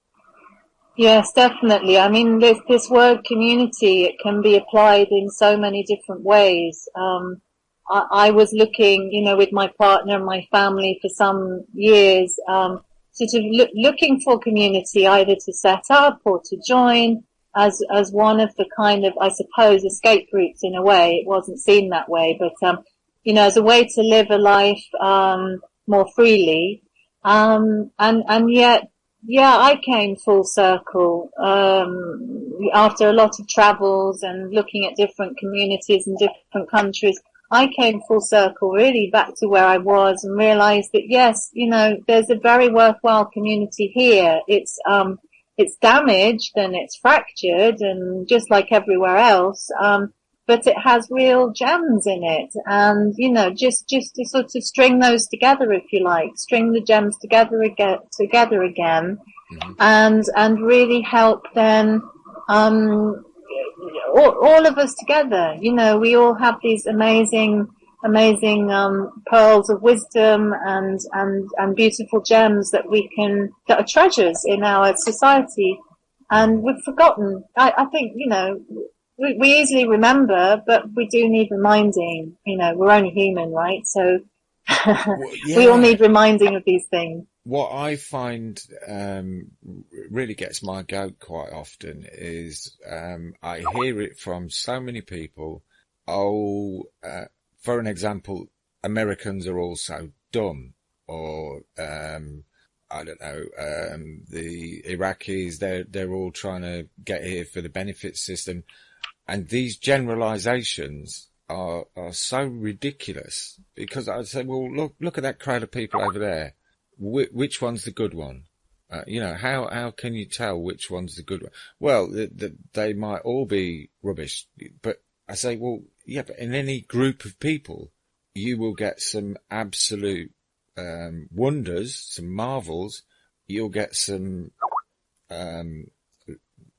Yes, definitely. I mean, this word community, it can be applied in so many different ways. I was looking, you know, with my partner and my family for some years, sort of looking for community, either to set up or to join as one of the kind of, I suppose, escape routes in a way. It wasn't seen that way, but, you know, as a way to live a life, more freely. And yet, yeah, I came full circle, after a lot of travels and looking at different communities in different countries. I came full circle really back to where I was and realized that yes, you know, there's a very worthwhile community here. It's damaged and it's fractured and just like everywhere else. But it has real gems in it. And, you know, just to sort of string those together, if you like, string the gems together again, mm-hmm. and really help then, all of us together. You know, we all have these amazing, pearls of wisdom and beautiful gems that that are treasures in our society. And we've forgotten. I think, you know, we easily remember, but we do need reminding. You know, we're only human, right? So we all need reminding of these things. What I find really gets my goat quite often is I hear it from so many people. For an example, Americans are all so dumb, or I don't know, the Iraqis, they're all trying to get here for the benefit system, and these generalizations are so ridiculous, because I'd say, well, look at that crowd of people over there. Which one's the good one? You know, how can you tell which one's the good one? Well, they might all be rubbish, but I say, well, yeah, but in any group of people, you will get some absolute wonders, some marvels. You'll get some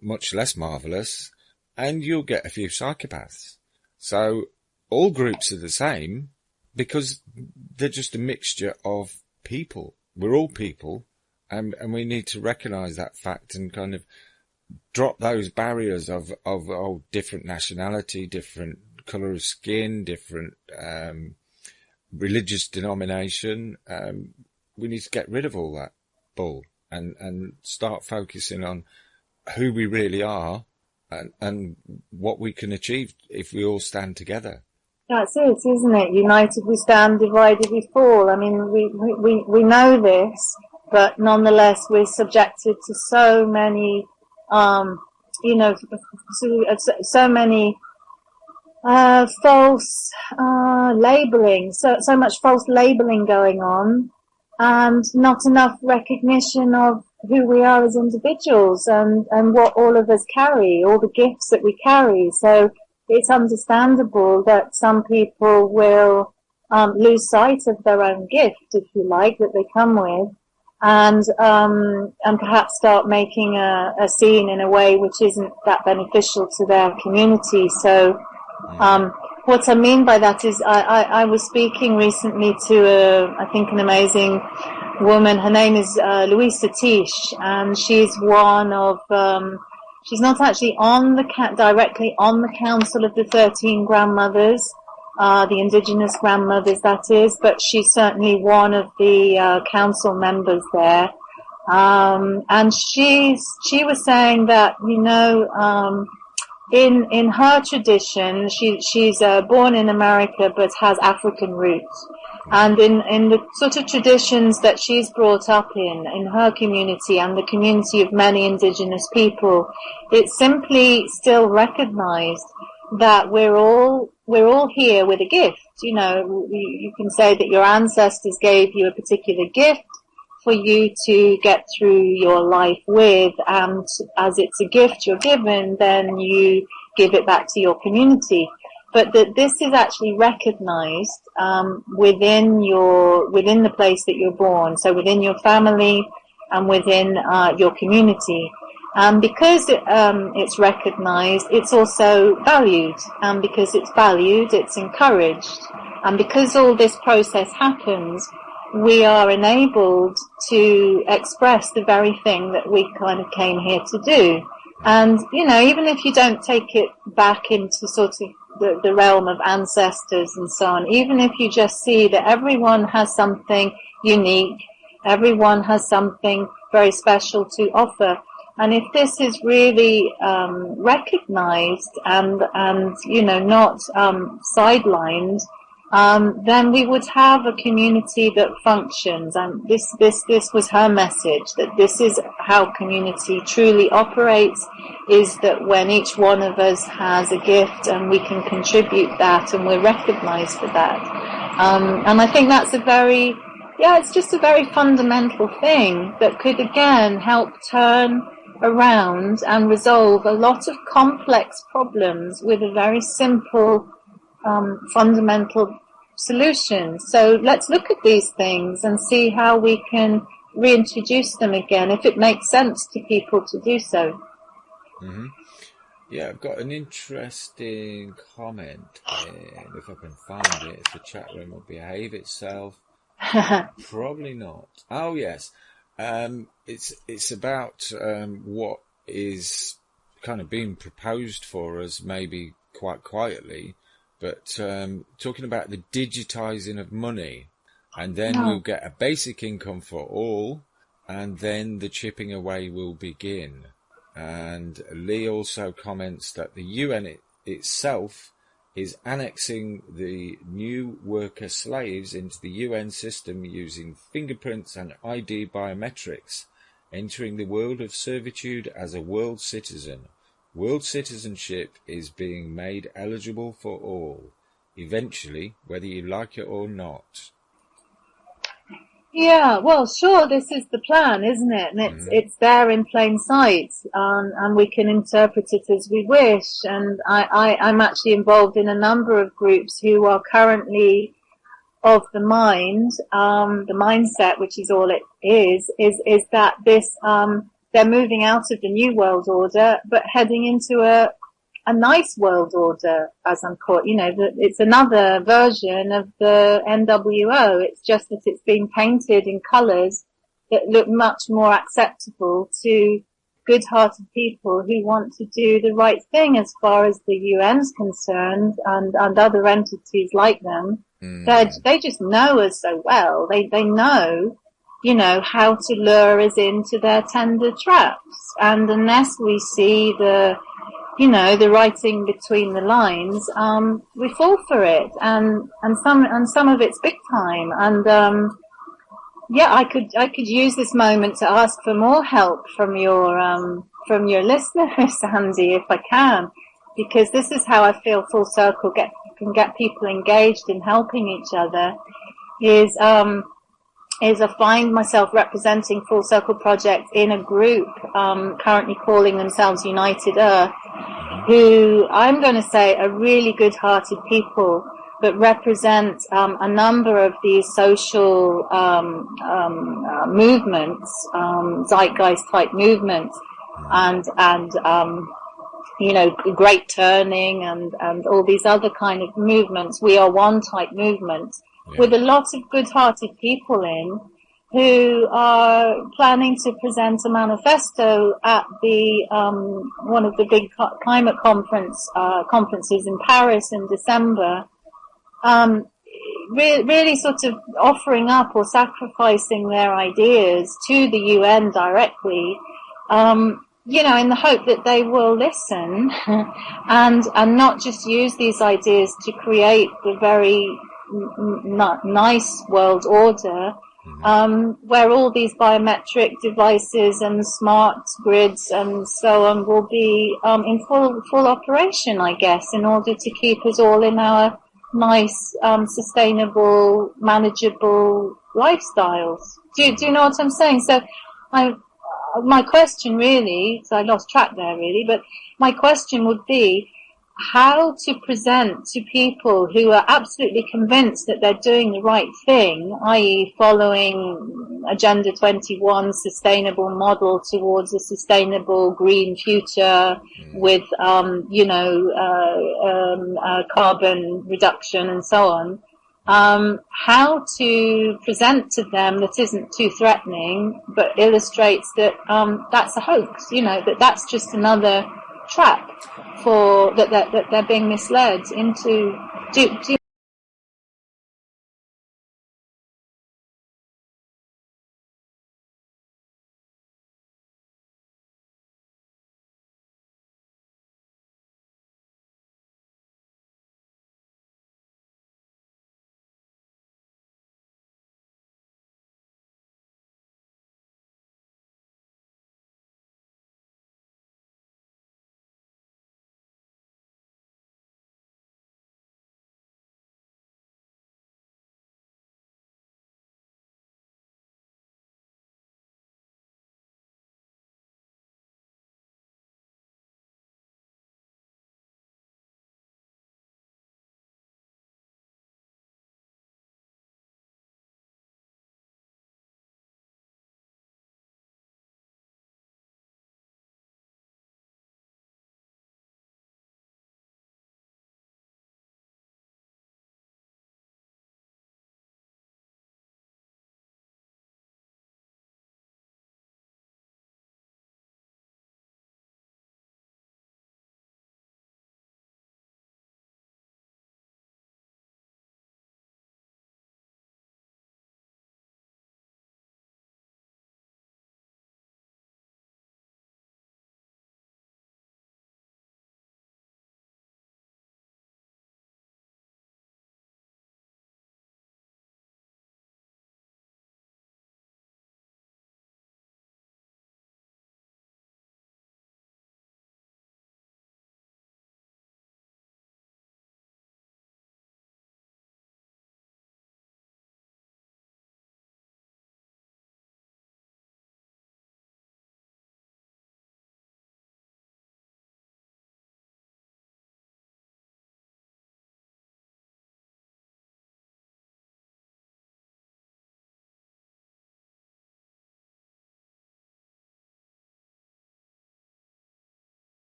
much less marvelous, and you'll get a few psychopaths. So all groups are the same because they're just a mixture of people. We're all people, and we need to recognise that fact and kind of drop those barriers of different nationality, different colour of skin, different religious denomination. We need to get rid of all that bull and start focusing on who we really are and what we can achieve if we all stand together. That's it, isn't it? United we stand, divided we fall. I mean, we know this, but nonetheless we're subjected to so many, you know, so many false labeling, so much false labeling going on, and not enough recognition of who we are as individuals and what all of us carry, all the gifts that we carry. So it's understandable that some people will lose sight of their own gift, if you like, that they come with, and perhaps start making a scene in a way which isn't that beneficial to their community. So what I mean by that is I was speaking recently to I think an amazing woman. Her name is Louise Sutton, and she's one of she's not actually on the directly on the Council of the 13 Grandmothers, the indigenous grandmothers, that is, but she's certainly one of the council members there. And she was saying that, you know, in her tradition, she's born in America but has African roots. And in the sort of traditions that she's brought up in her community and the community of many indigenous people, it's simply still recognized that we're all here with a gift. You know, you can say that your ancestors gave you a particular gift for you to get through your life with, and as it's a gift you're given, then you give it back to your community. But that this is actually recognized within the place that you're born, so within your family and within your community. And because it's recognized, it's also valued. And because it's valued, it's encouraged. And because all this process happens, we are enabled to express the very thing that we kind of came here to do. And, you know, even if you don't take it back into sort of the realm of ancestors and so on, even if you just see that everyone has something unique, everyone has something very special to offer. And if this is really recognized and you know, not sidelined, then we would have a community that functions. And this was her message, that this is how community truly operates, is that when each one of us has a gift and we can contribute that and we're recognized for that. And I think that's it's just a very fundamental thing that could again help turn around and resolve a lot of complex problems with a very simple fundamental solution. So let's look at these things and see how we can reintroduce them again, if it makes sense to people to do so. Mm-hmm. Yeah, I've got an interesting comment here, if I can find it. If the chat room will behave itself. Probably not. Oh, yes. It's about what is kind of being proposed for us, maybe quite quietly, but talking about the digitizing of money, and then we'll get a basic income for all, and then the chipping away will begin. And Lee also comments that the UN itself is annexing the new worker slaves into the UN system using fingerprints and ID biometrics, entering the world of servitude as a world citizen. World citizenship is being made eligible for all, eventually, whether you like it or not. Yeah, well, sure, this is the plan, isn't it? And it's there in plain sight, and we can interpret it as we wish. And I'm actually involved in a number of groups who are currently of the mind, the mindset, which is all it is that this, they're moving out of the New World Order, but heading into a nice world order, as I'm called. You know, it's another version of the NWO. It's just that it's been painted in colours that look much more acceptable to good-hearted people who want to do the right thing as far as the UN's concerned, and other entities like them. They just know us so well. They know, you know, how to lure us into their tender traps. And unless we see the writing between the lines, we fall for it. And some of it's big time. And, yeah, I could use this moment to ask for more help from your listeners, Andy, if I can, because this is how I feel Full Circle can get people engaged in helping each other, is I find myself representing Full Circle Project in a group, currently calling themselves United Earth, who I'm going to say are really good-hearted people, but represent a number of these social movements, zeitgeist-type movements, and Great Turning and all these other kind of movements, We Are One type movements, with a lot of good-hearted people in who are planning to present a manifesto at the one of the big climate conferences in Paris in December. Really sort of offering up or sacrificing their ideas to the UN directly, in the hope that they will listen and not just use these ideas to create the very nice world order, where all these biometric devices and smart grids and so on will be in full operation, I guess, in order to keep us all in our nice, sustainable, manageable lifestyles. Do you know what I'm saying? So my question really, so I lost track there really, but my question would be how to present to people who are absolutely convinced that they're doing the right thing, i.e. following Agenda 21 sustainable model towards a sustainable green future with, carbon reduction and so on. How to present to them that isn't too threatening, but illustrates that that's a hoax, that's just another trap for that they're being misled into. Do